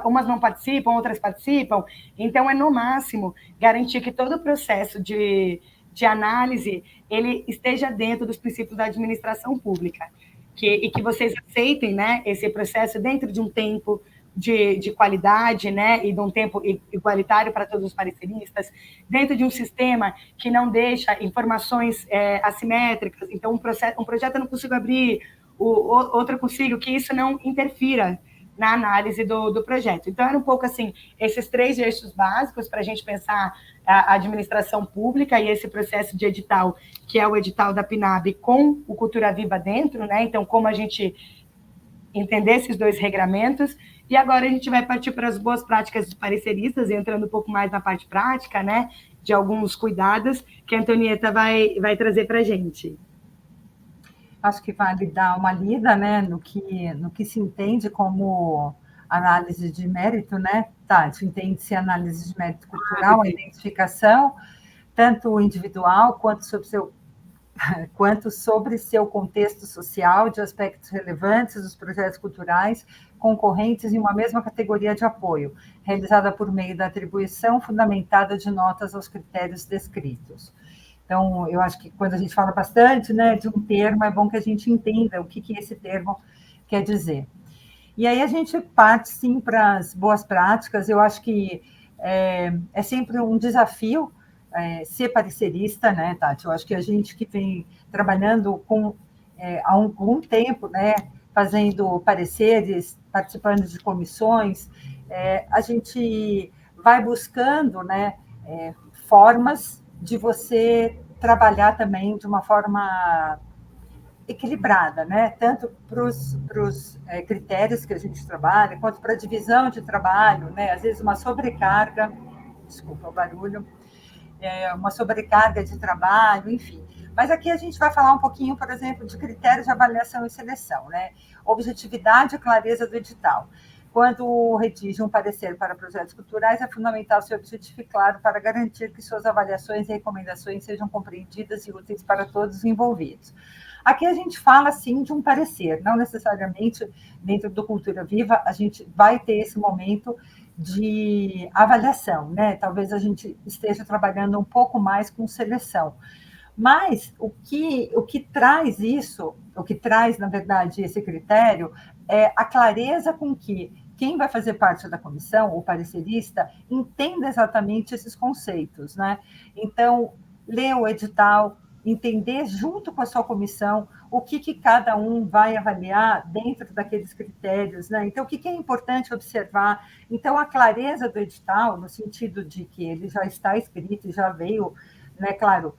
umas não participam, outras participam. Então, no máximo, garantir que todo o processo de análise ele esteja dentro dos princípios da administração pública. E que vocês aceitem, né, esse processo dentro de um tempo de qualidade, né, e de um tempo igualitário para todos os pareceristas, dentro de um sistema que não deixa informações assimétricas. Então, um projeto eu não consigo abrir, outro eu consigo, que isso não interfira na análise do projeto. Então, era um pouco assim, esses 3 eixos básicos para a gente pensar a administração pública e esse processo de edital, que é o edital da PNAB com o Cultura Viva dentro, né? Então, como a gente entender esses 2 regramentos. E agora a gente vai partir para as boas práticas dos pareceristas, entrando um pouco mais na parte prática, né? De alguns cuidados que a Antonieta vai trazer para a gente. Acho que vale dar uma lida, né, no que se entende como análise de mérito, né? Tá, entende-se análise de mérito cultural, a identificação, tanto individual quanto sobre seu contexto social, de aspectos relevantes dos projetos culturais concorrentes em uma mesma categoria de apoio, realizada por meio da atribuição fundamentada de notas aos critérios descritos. Então, eu acho que quando a gente fala bastante, né, de um termo, é bom que a gente entenda o que esse termo quer dizer. E aí a gente parte, sim, para as boas práticas. Eu acho que é sempre um desafio ser parecerista, né, Tati? Eu acho que a gente que vem trabalhando há algum tempo, né, fazendo pareceres, participando de comissões, a gente vai buscando, né, formas de você trabalhar também de uma forma equilibrada, né? Tanto para os critérios que a gente trabalha, quanto para a divisão de trabalho, né? Às vezes uma sobrecarga, desculpa o barulho, uma sobrecarga de trabalho, enfim. Mas aqui a gente vai falar um pouquinho, por exemplo, de critérios de avaliação e seleção, né? Objetividade e clareza do edital. Quando redige um parecer para projetos culturais, é fundamental ser objetivo e claro para garantir que suas avaliações e recomendações sejam compreendidas e úteis para todos os envolvidos. Aqui a gente fala, sim, de um parecer, não necessariamente dentro do Cultura Viva, a gente vai ter esse momento de avaliação, né? Talvez a gente esteja trabalhando um pouco mais com seleção. Mas o que traz isso, o que traz, na verdade, esse critério, é a clareza com que quem vai fazer parte da comissão, o parecerista, entenda exatamente esses conceitos, né? Então, ler o edital, entender junto com a sua comissão o que cada um vai avaliar dentro daqueles critérios, né? Então, o que é importante observar? Então, a clareza do edital, no sentido de que ele já está escrito e já veio, né, claro,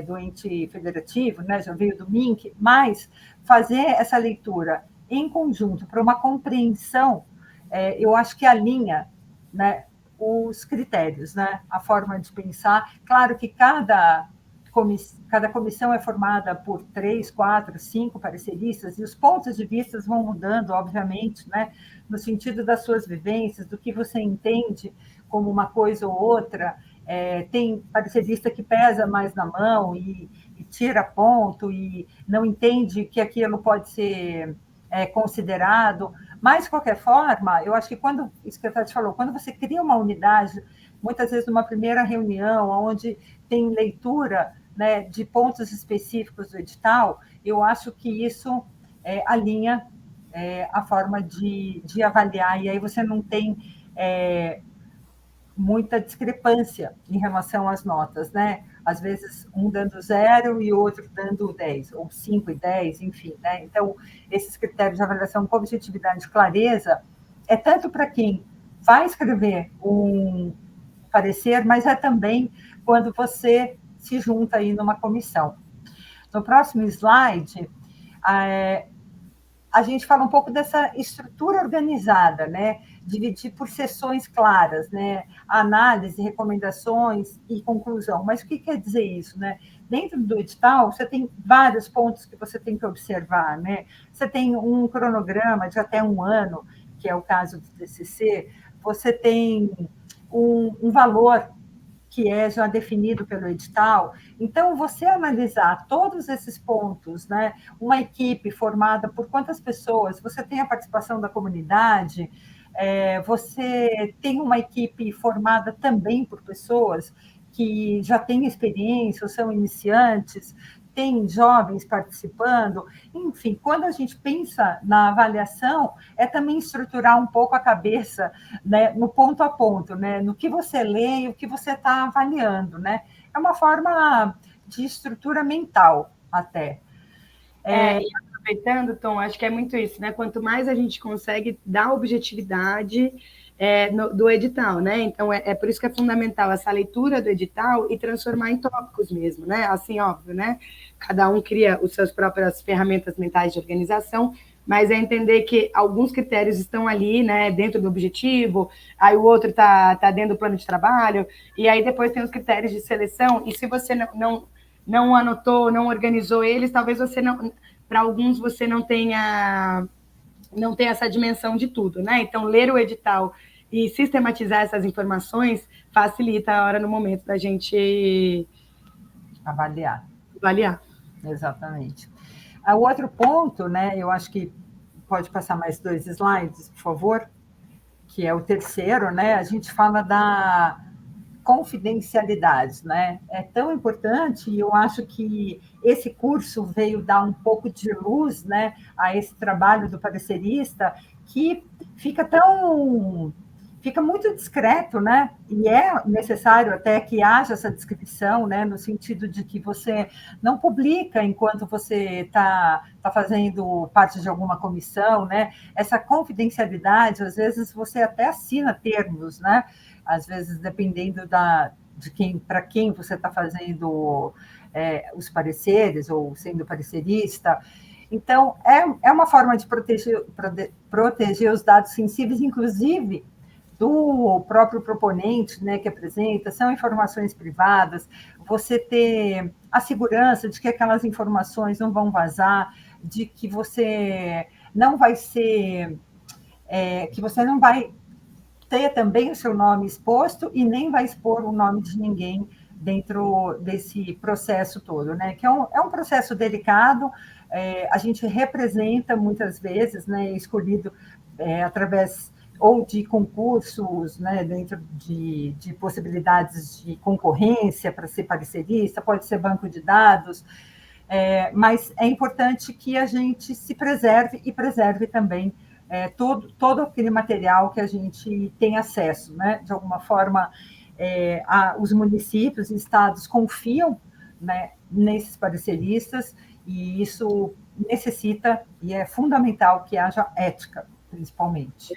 do ente federativo, né, já veio do MINC, mas fazer essa leitura em conjunto para uma compreensão, eu acho que alinha, né, os critérios, né, a forma de pensar. Claro que cada cada comissão é formada por 3, 4, 5 pareceristas, e os pontos de vista vão mudando, obviamente, né, no sentido das suas vivências, do que você entende como uma coisa ou outra. Tem parecerista que pesa mais na mão e tira ponto e não entende que aquilo pode ser considerado, mas, de qualquer forma, eu acho que quando, isso que a Tati falou, quando você cria uma unidade, muitas vezes numa primeira reunião, onde tem leitura, né, de pontos específicos do edital, eu acho que isso alinha a forma de avaliar, e aí você não tem muita discrepância em relação às notas, né? Às vezes, um dando 0 e o outro dando 10, ou 5 e 10, enfim, né? Então, esses critérios de avaliação com objetividade e clareza é tanto para quem vai escrever um parecer, mas é também quando você se junta aí numa comissão. No próximo slide, a gente fala um pouco dessa estrutura organizada, né? Dividir por sessões claras, né? Análise, recomendações e conclusão. Mas o que quer dizer isso, né? Dentro do edital, você tem vários pontos que você tem que observar, né? Você tem um cronograma de até 1 ano, que é o caso do TCC, você tem um valor que é já definido pelo edital. Então, você analisar todos esses pontos, né? Uma equipe formada por quantas pessoas, você tem a participação da comunidade, você tem uma equipe formada também por pessoas que já têm experiência ou são iniciantes, tem jovens participando, enfim, quando a gente pensa na avaliação, é também estruturar um pouco a cabeça, né, no ponto a ponto, né, no que você lê e o que você está avaliando, né? É uma forma de estrutura mental, até. E aproveitando, Tom, acho que é muito isso, né? Quanto mais a gente consegue dar objetividade do edital, né? Então, por isso que é fundamental essa leitura do edital e transformar em tópicos mesmo, né? Assim, óbvio, né? Cada um cria as suas próprias ferramentas mentais de organização, mas é entender que alguns critérios estão ali, né, dentro do objetivo, aí o outro está dentro do plano de trabalho, e aí depois tem os critérios de seleção, e se você não anotou, não organizou eles, talvez você não, para alguns você não tenha essa dimensão de tudo, né? Então, ler o edital e sistematizar essas informações facilita a hora no momento da gente avaliar. Exatamente. O outro ponto, né, eu acho que pode passar mais 2 slides, por favor, que é o terceiro, né? A gente fala da confidencialidade, né? É tão importante, e eu acho que esse curso veio dar um pouco de luz, né, a esse trabalho do parecerista, que fica muito discreto, né? E é necessário até que haja essa descrição, né? No sentido de que você não publica enquanto você está fazendo parte de alguma comissão, né? Essa confidencialidade, às vezes você até assina termos, né? Às vezes, dependendo para quem você está fazendo os pareceres ou sendo parecerista. Então, é uma forma de proteger os dados sensíveis, inclusive do próprio proponente, né, que apresenta, são informações privadas, você ter a segurança de que aquelas informações não vão vazar, de que você não vai ter também o seu nome exposto e nem vai expor o nome de ninguém dentro desse processo todo, né? Que é um processo delicado, a gente representa muitas vezes, né, escolhido através ou de concursos, né, dentro de possibilidades de concorrência para ser parecerista, pode ser banco de dados, mas é importante que a gente se preserve e preserve também todo aquele material que a gente tem acesso, né? De alguma forma, os municípios e estados confiam, né, nesses pareceristas, e isso necessita e é fundamental que haja ética, principalmente.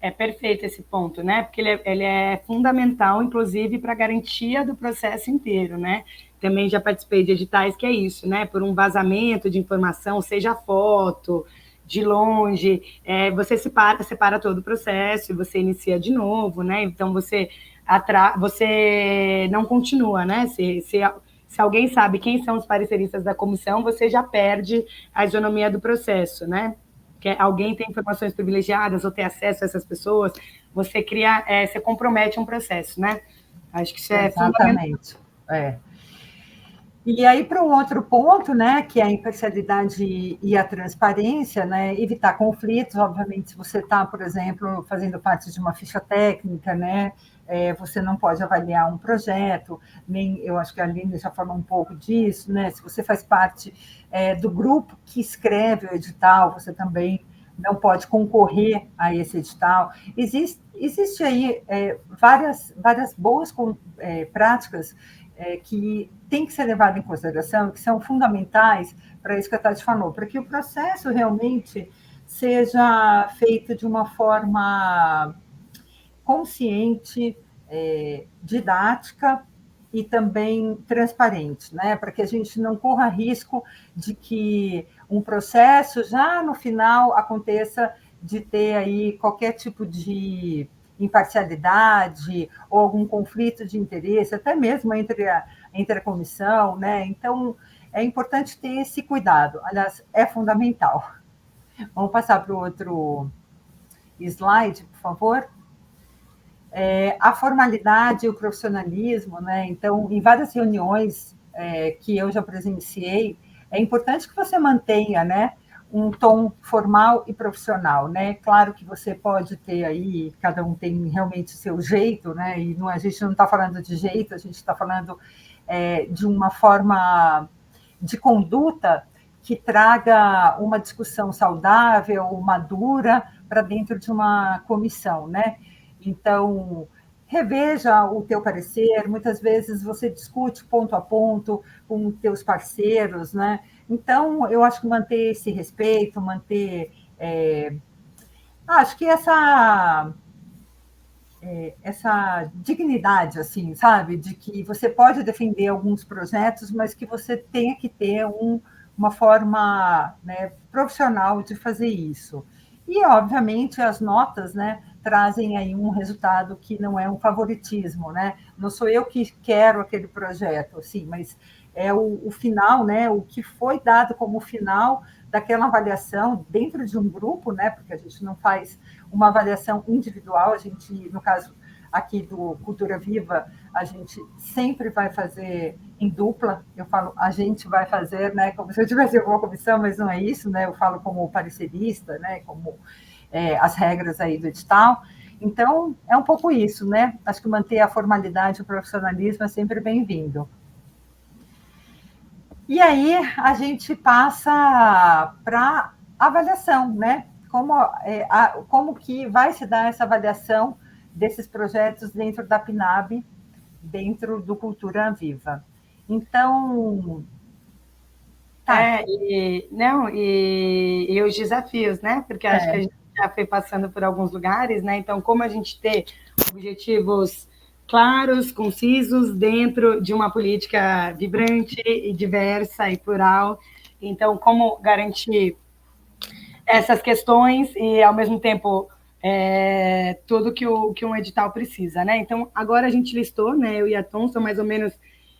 É perfeito esse ponto, né? Porque ele é fundamental, inclusive, para a garantia do processo inteiro, né? Também já participei de editais que é isso, né? Por um vazamento de informação, seja foto, de longe, você separa todo o processo e você inicia de novo, né? Então, você não continua, né? Se se alguém sabe quem são os pareceristas da comissão, você já perde a isonomia do processo, né? Que alguém tem informações privilegiadas ou tem acesso a essas pessoas, você cria, você compromete um processo, né? Acho que isso é exatamente. E aí, para um outro ponto, né, que é a imparcialidade e a transparência, né, evitar conflitos. Obviamente, se você está, por exemplo, fazendo parte de uma ficha técnica, né, você não pode avaliar um projeto, nem, eu acho que a Aline já falou um pouco disso, né, se você faz parte do grupo que escreve o edital, você também não pode concorrer a esse edital. Existe aí várias boas práticas que tem que ser levado em consideração, que são fundamentais para isso que a Tati falou, para que o processo realmente seja feito de uma forma consciente, didática e também transparente, né? Para que a gente não corra risco de que um processo já no final aconteça de ter aí qualquer tipo de imparcialidade ou algum conflito de interesse, até mesmo entre a comissão, né? Então, é importante ter esse cuidado. Aliás, é fundamental. Vamos passar para o outro slide, por favor. A formalidade e o profissionalismo, né? Então, em várias reuniões que eu já presenciei, é importante que você mantenha, né, um tom formal e profissional, né? Claro que você pode ter aí, cada um tem realmente o seu jeito, né? E a gente não está falando de jeito, a gente está falando de uma forma de conduta que traga uma discussão saudável, madura, para dentro de uma comissão, né? Então, reveja o teu parecer, muitas vezes você discute ponto a ponto com teus parceiros, né? Então, eu acho que manter esse respeito, manter... acho que essa dignidade, assim, sabe? De que você pode defender alguns projetos, mas que você tenha que ter uma forma, né, profissional de fazer isso. E, obviamente, as notas, né, trazem aí um resultado que não é um favoritismo, né? Não sou eu que quero aquele projeto, assim, mas é o final, né? O que foi dado como final daquela avaliação dentro de um grupo, né? Porque a gente não faz uma avaliação individual, a gente, no caso aqui do Cultura Viva, a gente sempre vai fazer em dupla. Eu falo, a gente vai fazer, né? Como se eu tivesse alguma comissão, mas não é isso, né? Eu falo como parecerista, né? Como as regras aí do edital. Então, é um pouco isso, né? Acho que manter a formalidade e o profissionalismo é sempre bem-vindo. E aí, a gente passa para avaliação, né? Como que vai se dar essa avaliação desses projetos dentro da PNAB, dentro do Cultura Viva. Então... E os desafios, né? Porque acho que a gente já foi passando por alguns lugares, né? Então, como a gente ter objetivos claros, concisos, dentro de uma política vibrante e diversa e plural. Então, como garantir essas questões e, ao mesmo tempo, tudo que um edital precisa, né? Então, agora a gente listou, né? Eu e a Tom, são mais ou menos,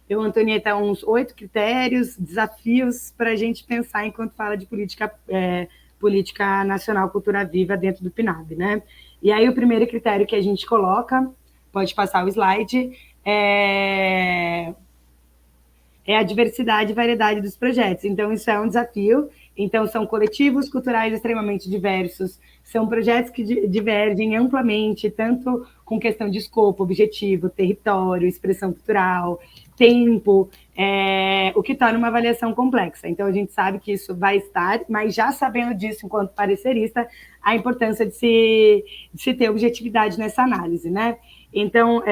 eu e a Antonieta, uns 8 critérios, desafios para a gente pensar enquanto fala de política nacional cultura viva dentro do PNAB, né? E aí o primeiro critério que a gente coloca, pode passar o slide, é a diversidade e variedade dos projetos. Então, isso é um desafio. Então, são coletivos culturais extremamente diversos, são projetos que divergem amplamente, tanto com questão de escopo, objetivo, território, expressão cultural, tempo, o que torna uma avaliação complexa. Então, a gente sabe que isso vai estar, mas já sabendo disso, enquanto parecerista, a importância de se ter objetividade nessa análise, né? Então,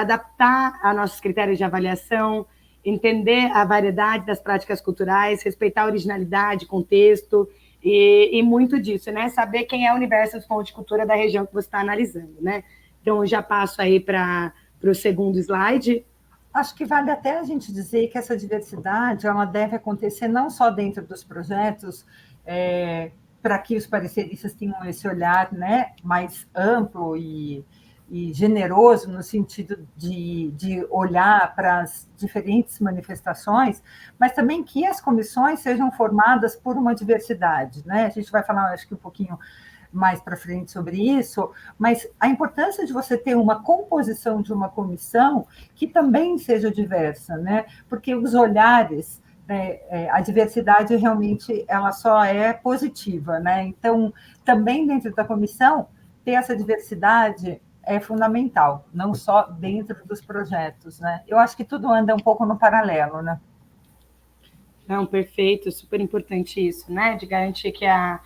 adaptar a nossos critérios de avaliação, entender a variedade das práticas culturais, respeitar a originalidade, contexto, e muito disso, né? Saber quem é o universo dos pontos de cultura da região que você está analisando, né? Então, eu já passo aí para o segundo slide. Acho que vale até a gente dizer que essa diversidade ela deve acontecer não só dentro dos projetos, para que os pareceristas tenham esse olhar, né, mais amplo e e generoso no sentido de olhar para as diferentes manifestações, mas também que as comissões sejam formadas por uma diversidade, né? A gente vai falar, acho que um pouquinho mais para frente sobre isso, mas a importância de você ter uma composição de uma comissão que também seja diversa, né? Porque os olhares, né, a diversidade realmente ela só é positiva, né? Então, também dentro da comissão, ter essa diversidade é fundamental, não só dentro dos projetos, né? Eu acho que tudo anda um pouco no paralelo, né? Não, perfeito, super importante isso, né? De garantir que a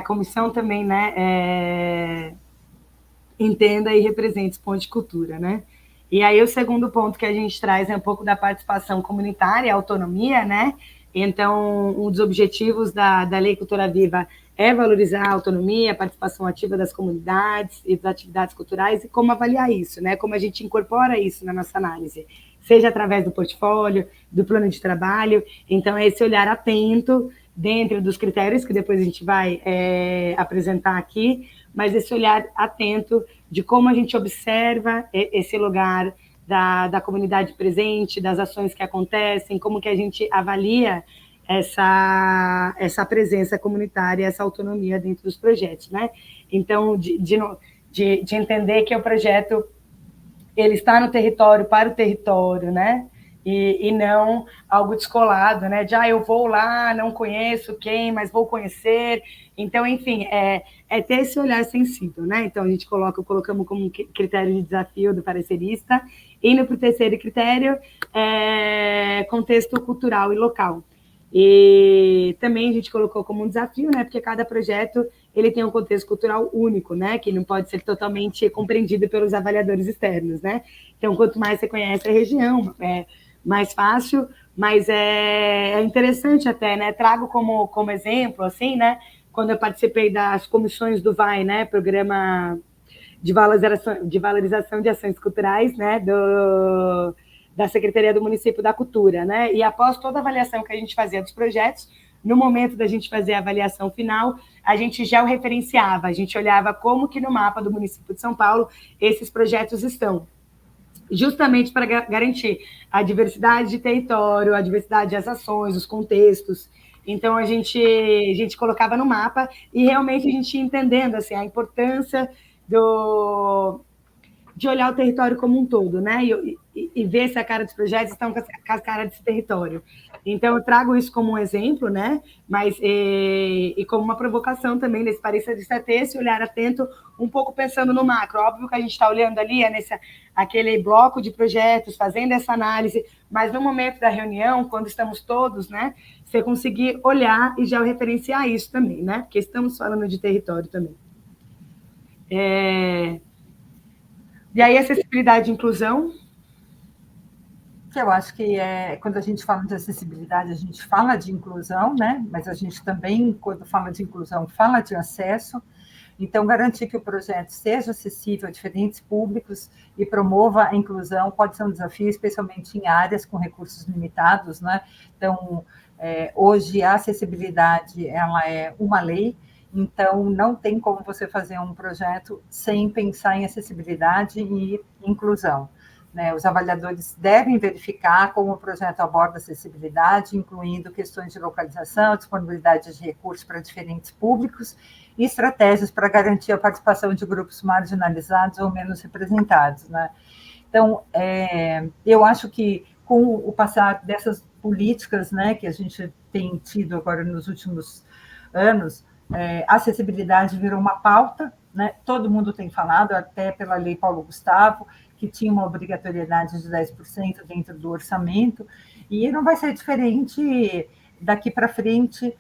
comissão também, né, entenda e represente os pontos de cultura, né? E aí o segundo ponto que a gente traz é um pouco da participação comunitária, a autonomia, né? Então, um dos objetivos da Lei Cultura Viva é valorizar a autonomia, a participação ativa das comunidades e das atividades culturais e como avaliar isso, né? Como a gente incorpora isso na nossa análise, seja através do portfólio, do plano de trabalho. Então, é esse olhar atento dentro dos critérios que depois a gente vai apresentar aqui, mas esse olhar atento de como a gente observa esse lugar da comunidade presente, das ações que acontecem, como que a gente avalia essa presença comunitária, essa autonomia dentro dos projetos, né? Então, de entender que o projeto ele está no território, para o território, né? E não algo descolado, né? De, eu vou lá, não conheço quem, mas vou conhecer. Então, enfim, é ter esse olhar sensível, né? Então, a gente colocamos como critério de desafio do parecerista, indo para o terceiro critério, contexto cultural e local. E também a gente colocou como um desafio, né? Porque cada projeto ele tem um contexto cultural único, né? Que não pode ser totalmente compreendido pelos avaliadores externos, né? Então, quanto mais você conhece a região, mais fácil, mas é interessante até, né? Trago como exemplo, assim, né? Quando eu participei das comissões do VAI, né? Programa de valorização de ações culturais, né? Da Secretaria do Município da Cultura, né? E após toda a avaliação que a gente fazia dos projetos, no momento da gente fazer a avaliação final, a gente já o referenciava, a gente olhava como que no mapa do município de São Paulo esses projetos estão, justamente para garantir a diversidade de território, a diversidade das ações, os contextos. Então, a gente colocava no mapa e realmente a gente ia entendendo assim, a importância de olhar o território como um todo, né? E ver se a cara dos projetos estão com a cara desse território. Então, eu trago isso como um exemplo, né? Mas e como uma provocação também desse parecerista ter esse olhar atento, um pouco pensando no macro. Óbvio que a gente está olhando ali, aquele bloco de projetos, fazendo essa análise, mas no momento da reunião, quando estamos todos, né? Você conseguir olhar e já referenciar isso também, né? Porque estamos falando de território também. E aí, acessibilidade e inclusão. Eu acho que quando a gente fala de acessibilidade, a gente fala de inclusão, né? Mas a gente também, quando fala de inclusão, fala de acesso. Então, garantir que o projeto seja acessível a diferentes públicos e promova a inclusão pode ser um desafio, especialmente em áreas com recursos limitados, né? Então, hoje, a acessibilidade ela é uma lei, então não tem como você fazer um projeto sem pensar em acessibilidade e inclusão. Né, os avaliadores devem verificar como o projeto aborda acessibilidade, incluindo questões de localização, disponibilidade de recursos para diferentes públicos e estratégias para garantir a participação de grupos marginalizados ou menos representados. Né? Então, eu acho que com o passar dessas políticas, né, que a gente tem tido agora nos últimos anos, a acessibilidade virou uma pauta, né? Todo mundo tem falado, até pela Lei Paulo Gustavo, que tinha uma obrigatoriedade de 10% dentro do orçamento, e não vai ser diferente daqui para frente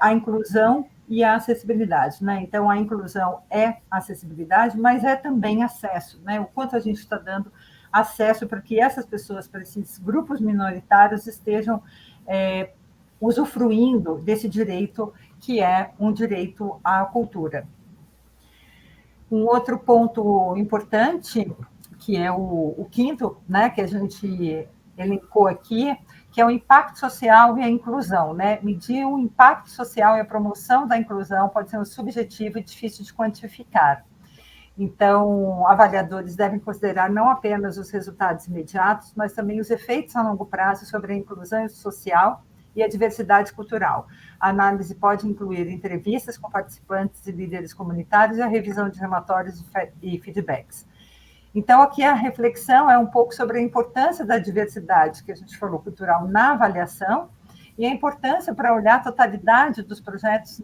a inclusão e a acessibilidade. Né? Então, a inclusão é acessibilidade, mas é também acesso, né? O quanto a gente está dando acesso para que essas pessoas, para esses grupos minoritários, estejam usufruindo desse direito, que é um direito à cultura. Um outro ponto importante, que é o quinto, né, que a gente elencou aqui, que é o impacto social e a inclusão. Né? Medir o impacto social e a promoção da inclusão pode ser um subjetivo e difícil de quantificar. Então, avaliadores devem considerar não apenas os resultados imediatos, mas também os efeitos a longo prazo sobre a inclusão social e a diversidade cultural. A análise pode incluir entrevistas com participantes e líderes comunitários e a revisão de relatórios e feedbacks. Então, aqui a reflexão é um pouco sobre a importância da diversidade, que a gente falou, cultural, na avaliação, e a importância para olhar a totalidade dos projetos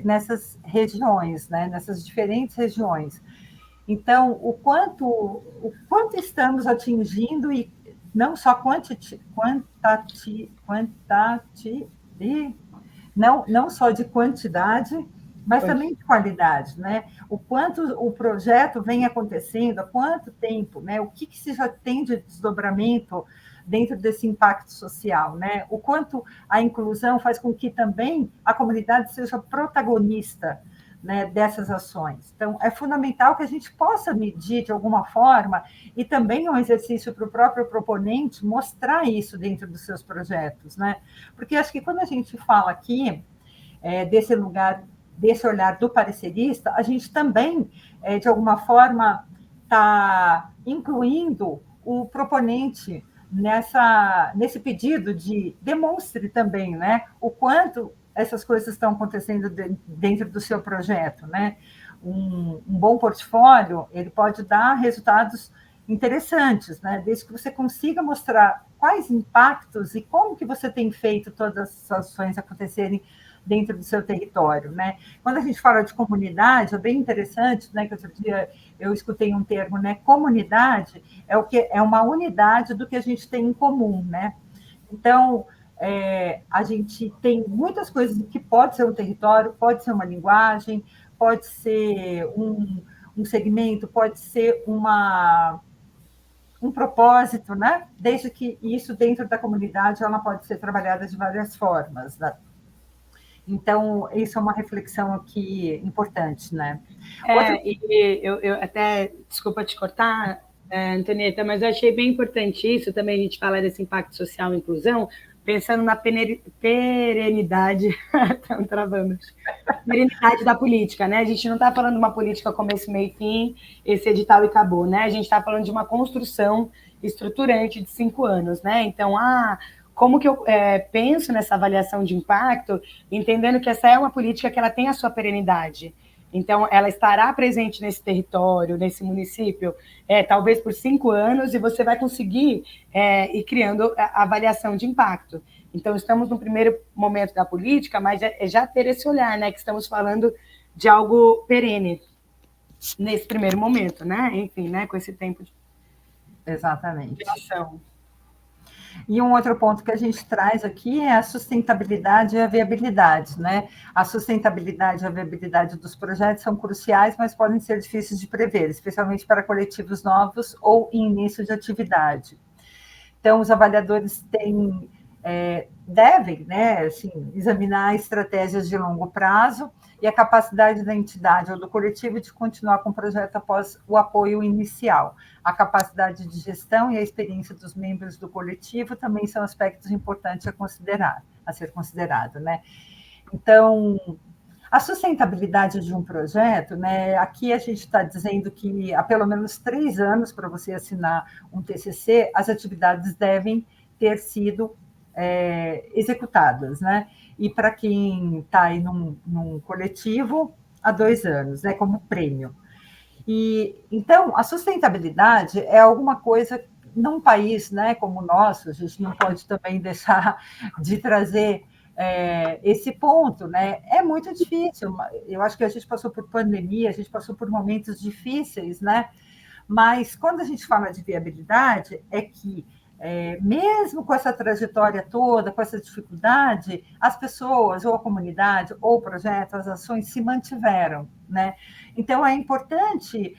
nessas regiões, né, nessas diferentes regiões. Então, o quanto estamos atingindo, e não só não só de quantidade, mas também de qualidade, né? O quanto o projeto vem acontecendo, há quanto tempo, né? O que se já tem de desdobramento dentro desse impacto social, né? O quanto a inclusão faz com que também a comunidade seja protagonista, né, dessas ações. Então, é fundamental que a gente possa medir de alguma forma, e também é um exercício para o próprio proponente mostrar isso dentro dos seus projetos, né? Porque acho que quando a gente fala aqui desse lugar, desse olhar do parecerista, a gente também, de alguma forma, está incluindo o proponente nesse pedido de demonstre também, né, o quanto essas coisas estão acontecendo dentro do seu projeto, né? Um bom portfólio, ele pode dar resultados interessantes, né? Desde que você consiga mostrar quais impactos e como que você tem feito todas as ações acontecerem dentro do seu território, né? Quando a gente fala de comunidade, é bem interessante, né? Que outro dia eu escutei um termo, né? Comunidade é uma unidade do que a gente tem em comum, né? Então, a gente tem muitas coisas que pode ser um território, pode ser uma linguagem, pode ser um segmento, pode ser um propósito, né? Desde que isso dentro da comunidade ela pode ser trabalhada de várias formas, né? Então, isso é uma reflexão aqui importante, né? E eu até, desculpa te cortar, Antonieta, mas eu achei bem importante isso, também a gente fala desse impacto social e inclusão, pensando na perenidade, estão travando, perenidade da política, né? A gente não está falando de uma política começo, meio e fim, esse edital e acabou, né? A gente está falando de uma construção estruturante de 5 anos, né? Então, como que eu penso nessa avaliação de impacto, entendendo que essa é uma política que ela tem a sua perenidade. Então, ela estará presente nesse território, nesse município, talvez por 5 anos, e você vai conseguir ir criando a avaliação de impacto. Então, estamos no primeiro momento da política, mas é já ter esse olhar, né, que estamos falando de algo perene nesse primeiro momento, né? Enfim, né, com esse tempo de ação. E um outro ponto que a gente traz aqui é a sustentabilidade e a viabilidade, né? A sustentabilidade e a viabilidade dos projetos são cruciais, mas podem ser difíceis de prever, especialmente para coletivos novos ou em início de atividade. Então, os avaliadores devem, né, assim, examinar estratégias de longo prazo e a capacidade da entidade ou do coletivo de continuar com o projeto após o apoio inicial. A capacidade de gestão e a experiência dos membros do coletivo também são aspectos importantes a ser considerado, né? Então, a sustentabilidade de um projeto, né? Aqui a gente está dizendo que há pelo menos 3 anos para você assinar um TCC, as atividades devem ter sido executadas, né? E para quem está aí num coletivo, há 2 anos, né? Como prêmio. E então a sustentabilidade é alguma coisa num país, né, como o nosso, a gente não pode também deixar de trazer esse ponto, né? É muito difícil. Eu acho que a gente passou por pandemia, a gente passou por momentos difíceis, né? Mas quando a gente fala de viabilidade, é que mesmo com essa trajetória toda, com essa dificuldade, as pessoas, ou a comunidade, ou o projeto, as ações se mantiveram, né? Então, é importante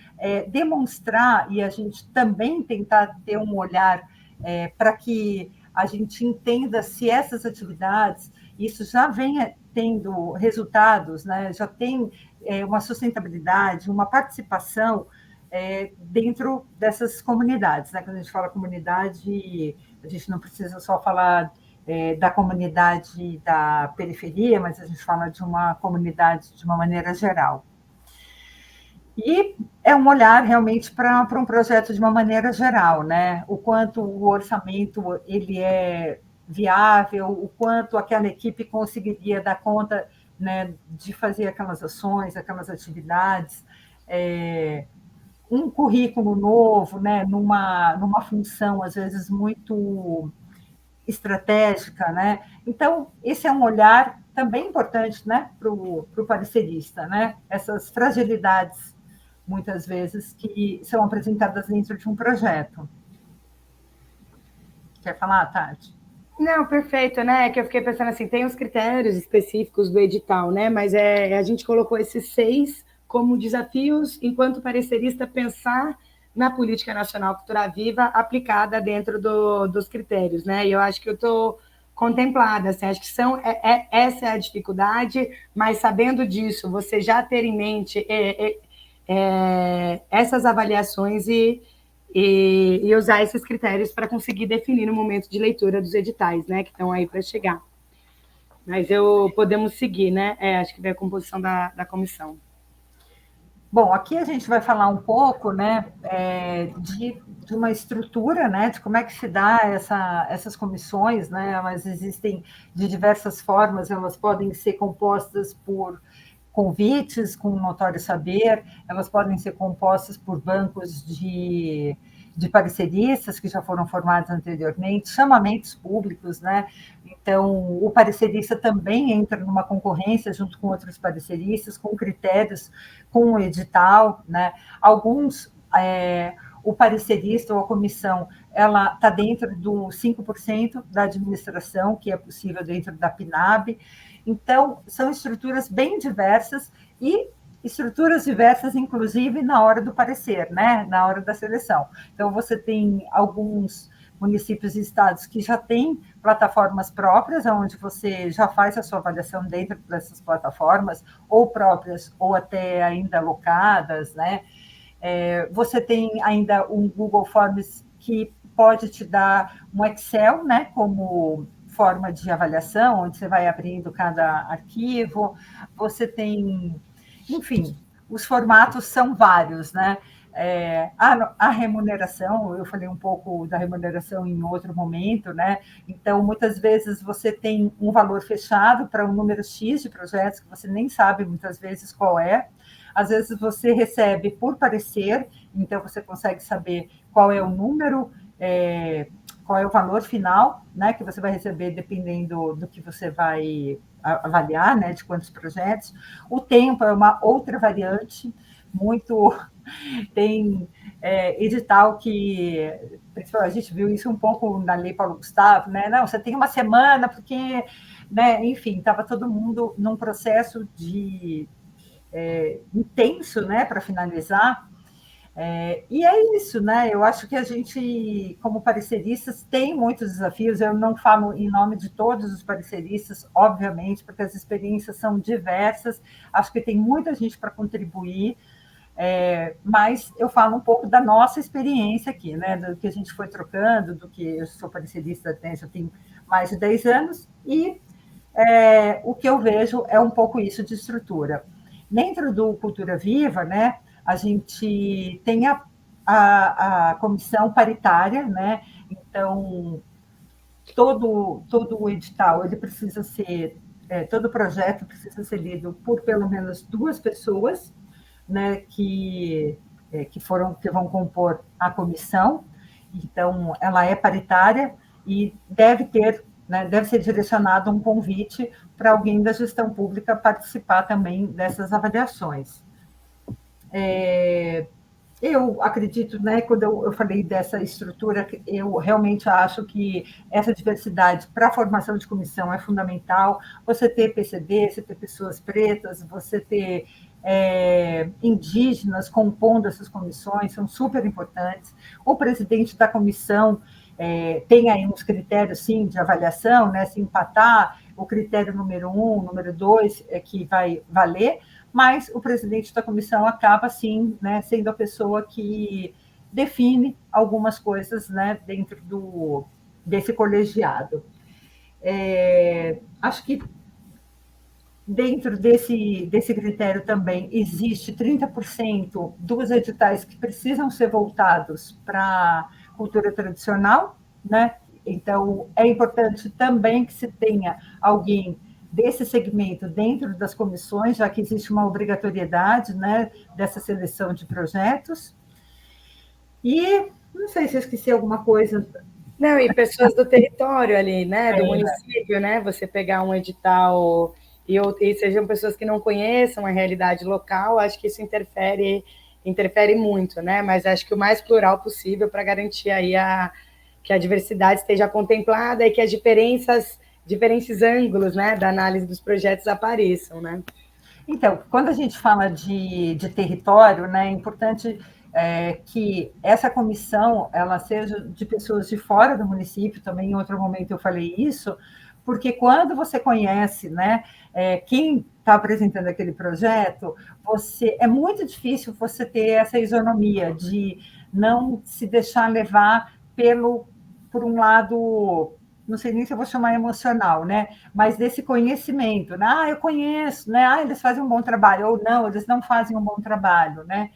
demonstrar, e a gente também tentar ter um olhar para que a gente entenda se essas atividades, isso já vem tendo resultados, né? Já tem uma sustentabilidade, uma participação dentro dessas comunidades, né? Quando a gente fala comunidade, a gente não precisa só falar da comunidade da periferia, mas a gente fala de uma comunidade de uma maneira geral. E é um olhar realmente para um projeto de uma maneira geral, né? O quanto o orçamento ele é viável, o quanto aquela equipe conseguiria dar conta, né, de fazer aquelas ações, aquelas atividades, um currículo novo, né, numa função às vezes muito estratégica, né? Então, esse é um olhar também importante, né, para o parecerista, né? Essas fragilidades, muitas vezes, que são apresentadas dentro de um projeto. Quer falar, Tati? Não, perfeito, né? Que eu fiquei pensando assim, tem os critérios específicos do edital, né? Mas a gente colocou esses 6 como desafios, enquanto parecerista, pensar na política nacional Cultura Viva aplicada dentro dos critérios, né? E eu acho que eu estou contemplada, assim, acho que essa é a dificuldade, mas sabendo disso, você já ter em mente essas avaliações e usar esses critérios para conseguir definir no momento de leitura dos editais, né, que estão aí para chegar. Mas podemos seguir, né? Acho que vai a composição da comissão. Bom, aqui a gente vai falar um pouco, né, de uma estrutura, né, de como é que se dá essas comissões, né, elas existem de diversas formas, elas podem ser compostas por convites com notório saber, elas podem ser compostas por bancos de pareceristas que já foram formados anteriormente, chamamentos públicos, né? Então, o parecerista também entra numa concorrência junto com outros pareceristas, com critérios, com o edital, né? Alguns, o parecerista ou a comissão, ela está dentro do 5% da administração, que é possível dentro da PNAB. Então, são estruturas bem diversas e estruturas diversas, inclusive, na hora do parecer, né? Na hora da seleção. Então, você tem alguns municípios e estados que já têm plataformas próprias, onde você já faz a sua avaliação dentro dessas plataformas, ou próprias, ou até ainda alocadas, né? Você tem ainda um Google Forms que pode te dar um Excel, né, como forma de avaliação, onde você vai abrindo cada arquivo. Você tem, enfim, os formatos são vários, né? A remuneração, eu falei um pouco da remuneração em outro momento, né? Então, muitas vezes você tem um valor fechado para um número X de projetos que você nem sabe muitas vezes qual é. Às vezes você recebe por parecer, então você consegue saber qual é o número, qual é o valor final, né, que você vai receber dependendo do que você vai avaliar, né, de quantos projetos. O tempo é uma outra variante, muito... Tem edital que... A gente viu isso um pouco na Lei Paulo Gustavo, né? Não, você tem uma semana, porque... Né, enfim, estava todo mundo num processo intenso, né, para finalizar. E é isso, né? Eu acho que a gente, como pareceristas, tem muitos desafios. Eu não falo em nome de todos os pareceristas, obviamente, porque as experiências são diversas. Acho que tem muita gente para contribuir, mas eu falo um pouco da nossa experiência aqui, né? Do que a gente foi trocando, do que eu sou parecerista, já tenho mais de 10 anos, e o que eu vejo é um pouco isso de estrutura. Dentro do Cultura Viva, né, a gente tem a comissão paritária, né? Então, todo o edital, ele precisa ser, todo projeto precisa ser lido por pelo menos 2 pessoas, né, que vão compor a comissão. Então, ela é paritária e deve ser direcionado um convite para alguém da gestão pública participar também dessas avaliações. Eu acredito, né, quando eu falei dessa estrutura, eu realmente acho que essa diversidade para a formação de comissão é fundamental. Você ter PCD, você ter pessoas pretas, você ter indígenas compondo essas comissões, são super importantes. O presidente da comissão tem aí uns critérios, sim, de avaliação, né, se empatar, o critério número 1, número 2 é que vai valer, mas o presidente da comissão acaba, sim, né, sendo a pessoa que define algumas coisas, né, dentro desse colegiado. Acho que dentro desse critério também existe 30% dos editais que precisam ser voltados para cultura tradicional, né? Então, é importante também que se tenha alguém desse segmento dentro das comissões, já que existe uma obrigatoriedade, né, dessa seleção de projetos. E não sei se eu esqueci alguma coisa. Não, e pessoas do território ali, né, do município, né, você pegar um edital e sejam pessoas que não conheçam a realidade local, acho que isso interfere muito, né, mas acho que o mais plural possível para garantir aí que a diversidade esteja contemplada e que as diferentes ângulos, né, da análise dos projetos apareçam, né. Então, quando a gente fala de território, né, é importante que essa comissão ela seja de pessoas de fora do município, também em outro momento eu falei isso, porque quando você conhece, né, quem está apresentando aquele projeto, é muito difícil você ter essa isonomia de não se deixar levar por um lado, não sei nem se eu vou chamar emocional, né? Mas desse conhecimento, né? Eu conheço, né? Eles fazem um bom trabalho, ou não, eles não fazem um bom trabalho, né?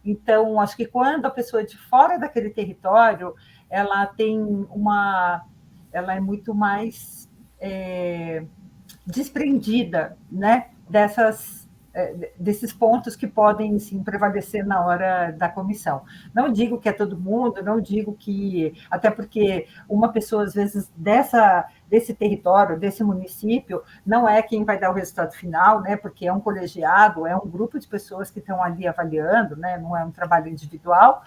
Então, acho que quando a pessoa é de fora daquele território, ela ela é muito mais desprendida, né? Desses pontos que podem, sim, prevalecer na hora da comissão. Não digo que é todo mundo, não digo que... Até porque uma pessoa, às vezes, desse território, desse município, não é quem vai dar o resultado final, né? Porque é um colegiado, é um grupo de pessoas que estão ali avaliando, né? Não é um trabalho individual,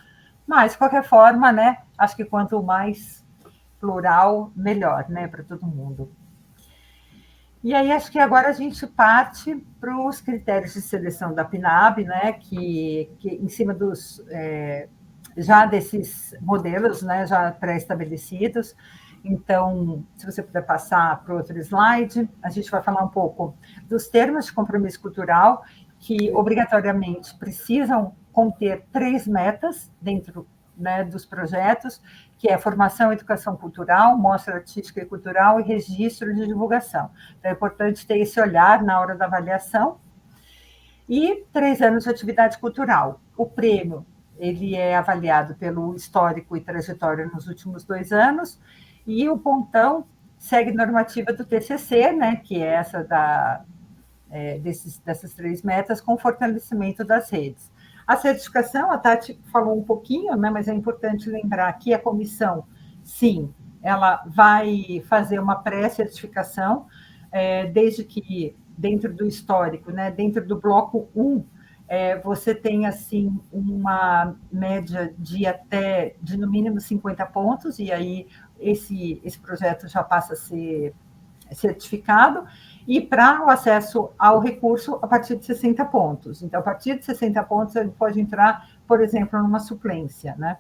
mas, de qualquer forma, né? Acho que quanto mais plural, melhor, né? Para todo mundo. E aí, acho que agora a gente parte para os critérios de seleção da PNAB, né, que em cima já desses modelos, né, já pré-estabelecidos. Então, se você puder passar para o outro slide, a gente vai falar um pouco dos termos de compromisso cultural, que obrigatoriamente precisam conter 3 metas dentro, né, dos projetos, que é formação e educação cultural, mostra artística e cultural e registro de divulgação. Então, é importante ter esse olhar na hora da avaliação. E 3 anos de atividade cultural. O prêmio ele é avaliado pelo histórico e trajetória nos últimos 2 anos, e o pontão segue normativa do TCC, né, que é essa dessas 3 metas, com fortalecimento das redes. A certificação, a Tati falou um pouquinho, né, mas é importante lembrar que a comissão, sim, ela vai fazer uma pré-certificação, desde que dentro do histórico, né, dentro do bloco 1, você tem assim uma média de no mínimo 50 pontos, e aí esse projeto já passa a ser certificado, e para o acesso ao recurso a partir de 60 pontos. Então, a partir de 60 pontos, ele pode entrar, por exemplo, numa suplência, né?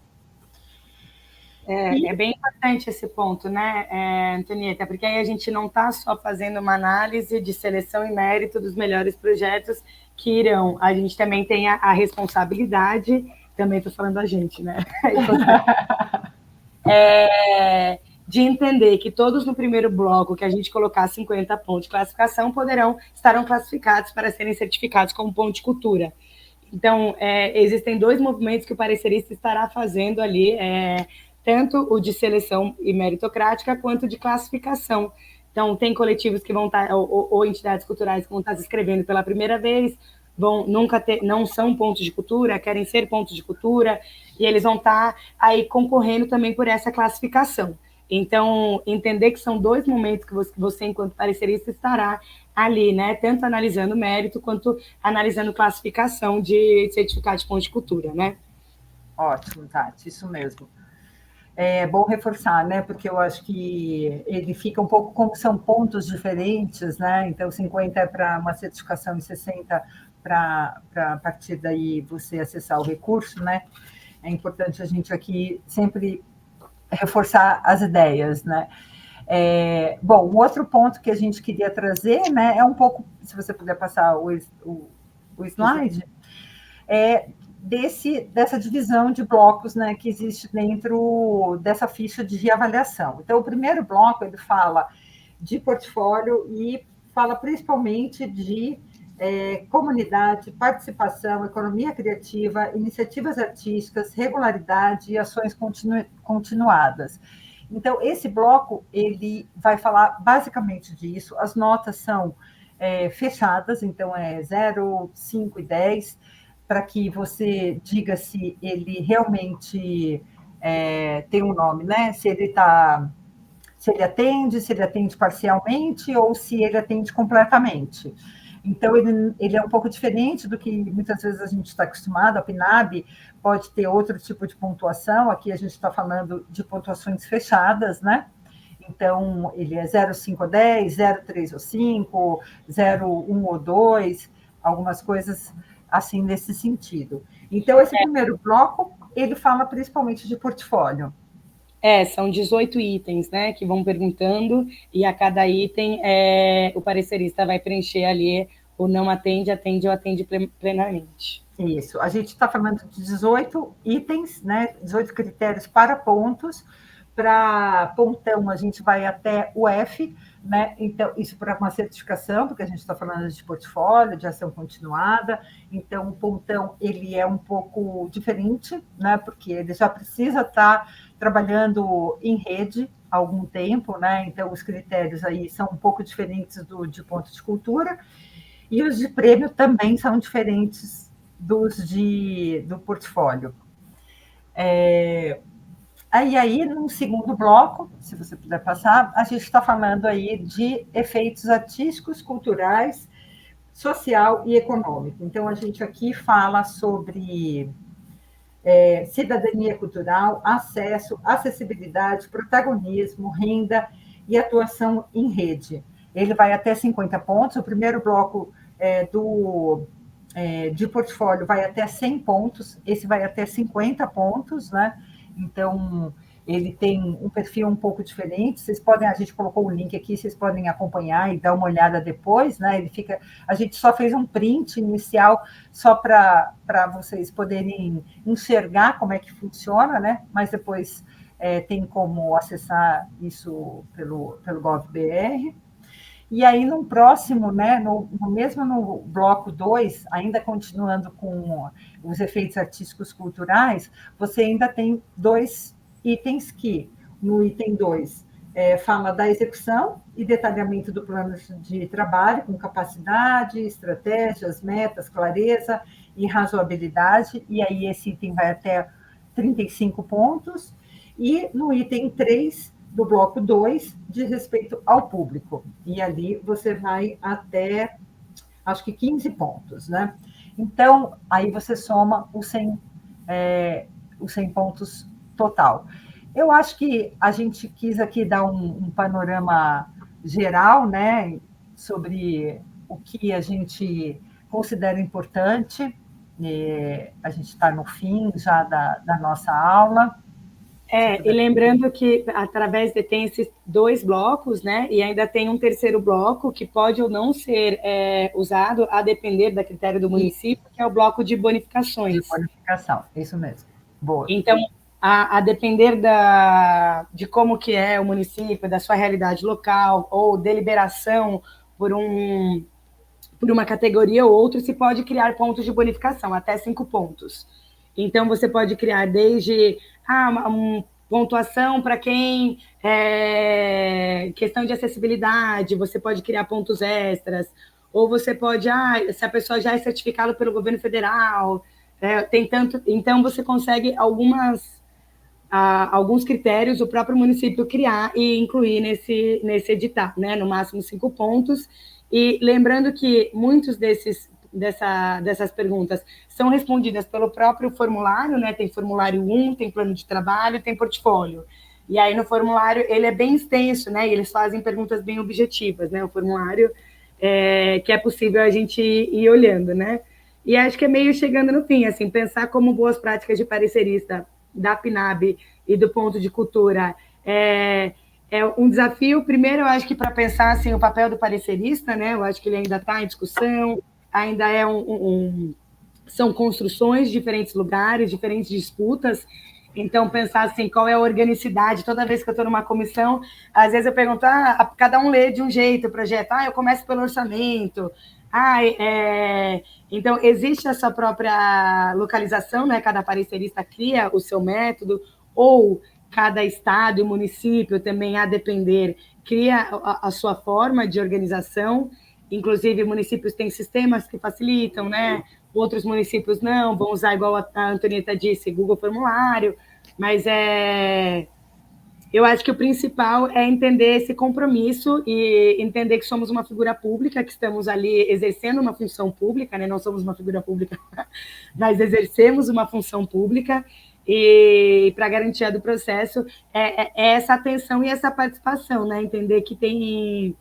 É bem importante esse ponto, né, Antonieta? Porque aí a gente não está só fazendo uma análise de seleção e mérito dos melhores projetos que irão. A gente também tem a responsabilidade, também estou falando a gente, né? De entender que todos no primeiro bloco, que a gente colocar 50 pontos de classificação, estarão classificados para serem certificados como ponto de cultura. Então, existem 2 movimentos que o parecerista estará fazendo ali, tanto o de seleção e meritocrática, quanto de classificação. Então, tem coletivos que vão estar, ou entidades culturais que vão estar se inscrevendo pela primeira vez, não são pontos de cultura, querem ser pontos de cultura, e eles vão estar aí concorrendo também por essa classificação. Então, entender que são 2 momentos que você, enquanto parecerista, estará ali, né? Tanto analisando mérito, quanto analisando classificação de certificado de ponto de cultura, né? Ótimo, Tati, isso mesmo. É bom reforçar, né? Porque eu acho que ele fica um pouco como são pontos diferentes, né? Então, 50 é para uma certificação e 60 para a partir daí você acessar o recurso, né? É importante a gente aqui sempre reforçar as ideias, né? Bom, um outro ponto que a gente queria trazer, né, é um pouco, se você puder passar o slide, dessa divisão de blocos, né, que existe dentro dessa ficha de avaliação. Então, o primeiro bloco, ele fala de portfólio e fala principalmente de comunidade, participação, economia criativa, iniciativas artísticas, regularidade e ações continuadas. Então, esse bloco ele vai falar basicamente disso. As notas são fechadas, então é 0, 5 e 10, para que você diga se ele realmente tem um nome, né? Se ele atende parcialmente ou se ele atende completamente. Então, ele é um pouco diferente do que muitas vezes a gente está acostumado. A PNAB pode ter outro tipo de pontuação. Aqui a gente está falando de pontuações fechadas, né? Então, ele é 0, 5 ou 10, 0, 3 ou 5, 0, 1 ou 2, algumas coisas assim nesse sentido. Então, esse primeiro bloco, ele fala principalmente de portfólio. São 18 itens, né, que vão perguntando, e a cada item o parecerista vai preencher ali o não atende, atende ou atende plenamente. Isso, a gente está falando de 18 itens, né, 18 critérios para pontos. Para pontão, a gente vai até o F, né? Então, isso para uma certificação, porque a gente está falando de portfólio, de ação continuada. Então, o pontão ele é um pouco diferente, né? Porque ele já precisa estar trabalhando em rede há algum tempo, né? Então, os critérios aí são um pouco diferentes de ponto de cultura, e os de prêmio também são diferentes do portfólio. Aí, no segundo bloco, se você puder passar, a gente está falando aí de efeitos artísticos, culturais, social e econômico. Então, a gente aqui fala sobre cidadania cultural, acesso, acessibilidade, protagonismo, renda e atuação em rede. Ele vai até 50 pontos. O primeiro bloco de portfólio vai até 100 pontos, esse vai até 50 pontos, né? Então, ele tem um perfil um pouco diferente. A gente colocou o link aqui, vocês podem acompanhar e dar uma olhada depois, né? A gente só fez um print inicial só para vocês poderem enxergar como é que funciona, né? Mas depois tem como acessar isso pelo GovBR. E aí, no próximo, né, mesmo no bloco 2, ainda continuando com os efeitos artísticos culturais, você ainda tem 2 itens que, no item 2, fala da execução e detalhamento do plano de trabalho, com capacidade, estratégias, metas, clareza e razoabilidade, e aí esse item vai até 35 pontos, e no item 3, do bloco 2, de respeito ao público. E ali você vai até, acho que 15 pontos, né? Então, aí você soma os 100 pontos total. Eu acho que a gente quis aqui dar um panorama geral, né, sobre o que a gente considera importante. A gente está no fim já da nossa aula. E lembrando que, tem esses 2 blocos, né? E ainda tem um terceiro bloco que pode ou não ser usado a depender do critério do município, que é o bloco de bonificações. De bonificação, isso mesmo. Boa. Então, a depender de como que é o município, da sua realidade local, ou deliberação por uma categoria ou outra, se pode criar pontos de bonificação, até 5 pontos. Então, você pode criar desde uma pontuação para quem questão de acessibilidade, você pode criar pontos extras, ou você pode, se a pessoa já é certificada pelo governo federal, tem tanto. Então, você consegue alguns critérios o próprio município criar e incluir nesse edital, né? No máximo 5 pontos. E lembrando que muitos dessas perguntas são respondidas pelo próprio formulário, né? Tem formulário 1, tem plano de trabalho, tem portfólio. E aí, no formulário, ele é bem extenso, né? E eles fazem perguntas bem objetivas, né? O formulário que é possível a gente ir olhando, né? E acho que é meio chegando no fim, assim, pensar como boas práticas de parecerista da PNAB e do ponto de cultura é um desafio. Primeiro, eu acho que para pensar assim, o papel do parecerista, né? Eu acho que ele ainda está em discussão, ainda são construções, diferentes lugares, diferentes disputas, Então, pensar assim, qual é a organicidade? Toda vez que eu estou numa comissão, às vezes eu pergunto, cada um lê de um jeito o projeto. Eu começo pelo orçamento. Então, existe essa própria localização, né? Cada parecerista cria o seu método, ou cada estado e município também, a depender, cria a sua forma de organização. Inclusive, municípios têm sistemas que facilitam, né? Outros municípios não, vão usar, igual a Antonieta disse, Google Formulário, mas eu acho que o principal é entender esse compromisso e entender que somos uma figura pública, que estamos ali exercendo uma função pública, né? Não somos uma figura pública, mas exercemos uma função pública, e para garantia do processo é essa atenção e essa participação, né? Entender que tem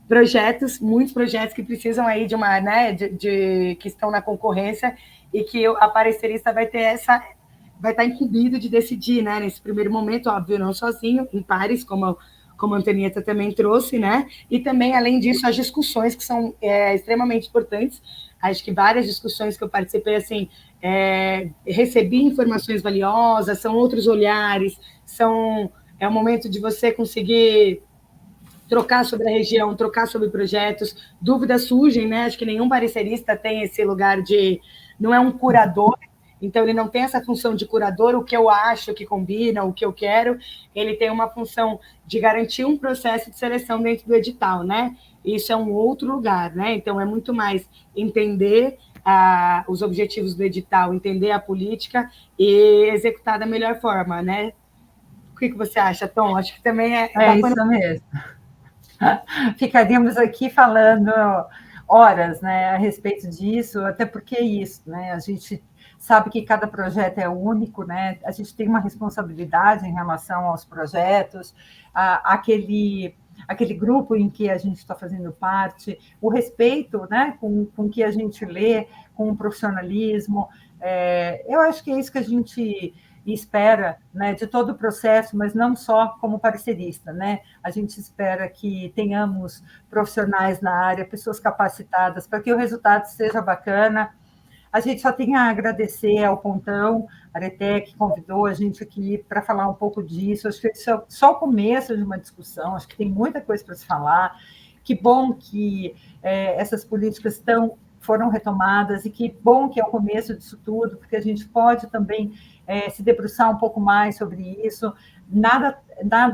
projetos, muitos projetos que precisam aí de uma, né, que estão na concorrência, e que a parecerista vai estar incumbido de decidir, né, nesse primeiro momento, óbvio, não sozinho, em pares, como a Antonieta também trouxe, né, e também, além disso, as discussões que são extremamente importantes. Acho que várias discussões que eu participei, assim, recebi informações valiosas, são outros olhares, é o momento de você conseguir trocar sobre a região, trocar sobre projetos, dúvidas surgem, né? Acho que nenhum parecerista tem esse lugar de... Não é um curador, então ele não tem essa função de curador, o que eu acho que combina, o que eu quero, ele tem uma função de garantir um processo de seleção dentro do edital, né? Isso é um outro lugar, né? Então é muito mais entender os objetivos do edital, entender a política e executar da melhor forma, né? O que você acha, Tom? Acho que também É isso mesmo. Ficaríamos aqui falando horas, né, a respeito disso, até porque é isso, né? A gente sabe que cada projeto é único, né? A gente tem uma responsabilidade em relação aos projetos, aquele grupo em que a gente está fazendo parte, o respeito, né, com que a gente lê, com o profissionalismo. Eu acho que é isso que a gente espera, né, de todo o processo, mas não só como parecerista, né? A gente espera que tenhamos profissionais na área, pessoas capacitadas, para que o resultado seja bacana. A gente só tem a agradecer ao Pontão, a Aretec, que convidou a gente aqui para falar um pouco disso. Acho que isso é só o começo de uma discussão, acho que tem muita coisa para se falar. Que bom que essas políticas foram retomadas, e que bom que é o começo disso tudo, porque a gente pode também se debruçar um pouco mais sobre isso. Nada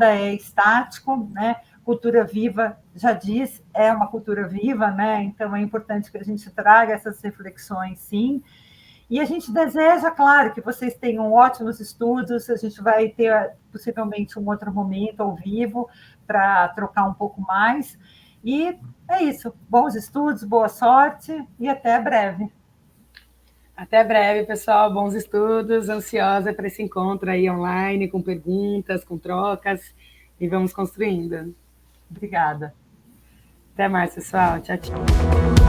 é estático, né? Cultura viva, já diz, é uma cultura viva, né? Então é importante que a gente traga essas reflexões, sim. E a gente deseja, claro, que vocês tenham ótimos estudos. A gente vai ter possivelmente um outro momento ao vivo para trocar um pouco mais. E é isso. Bons estudos, boa sorte e até breve. Até breve, pessoal. Bons estudos. Ansiosa para esse encontro aí online, com perguntas, com trocas. E vamos construindo. Obrigada. Até mais, pessoal. Tchau, tchau.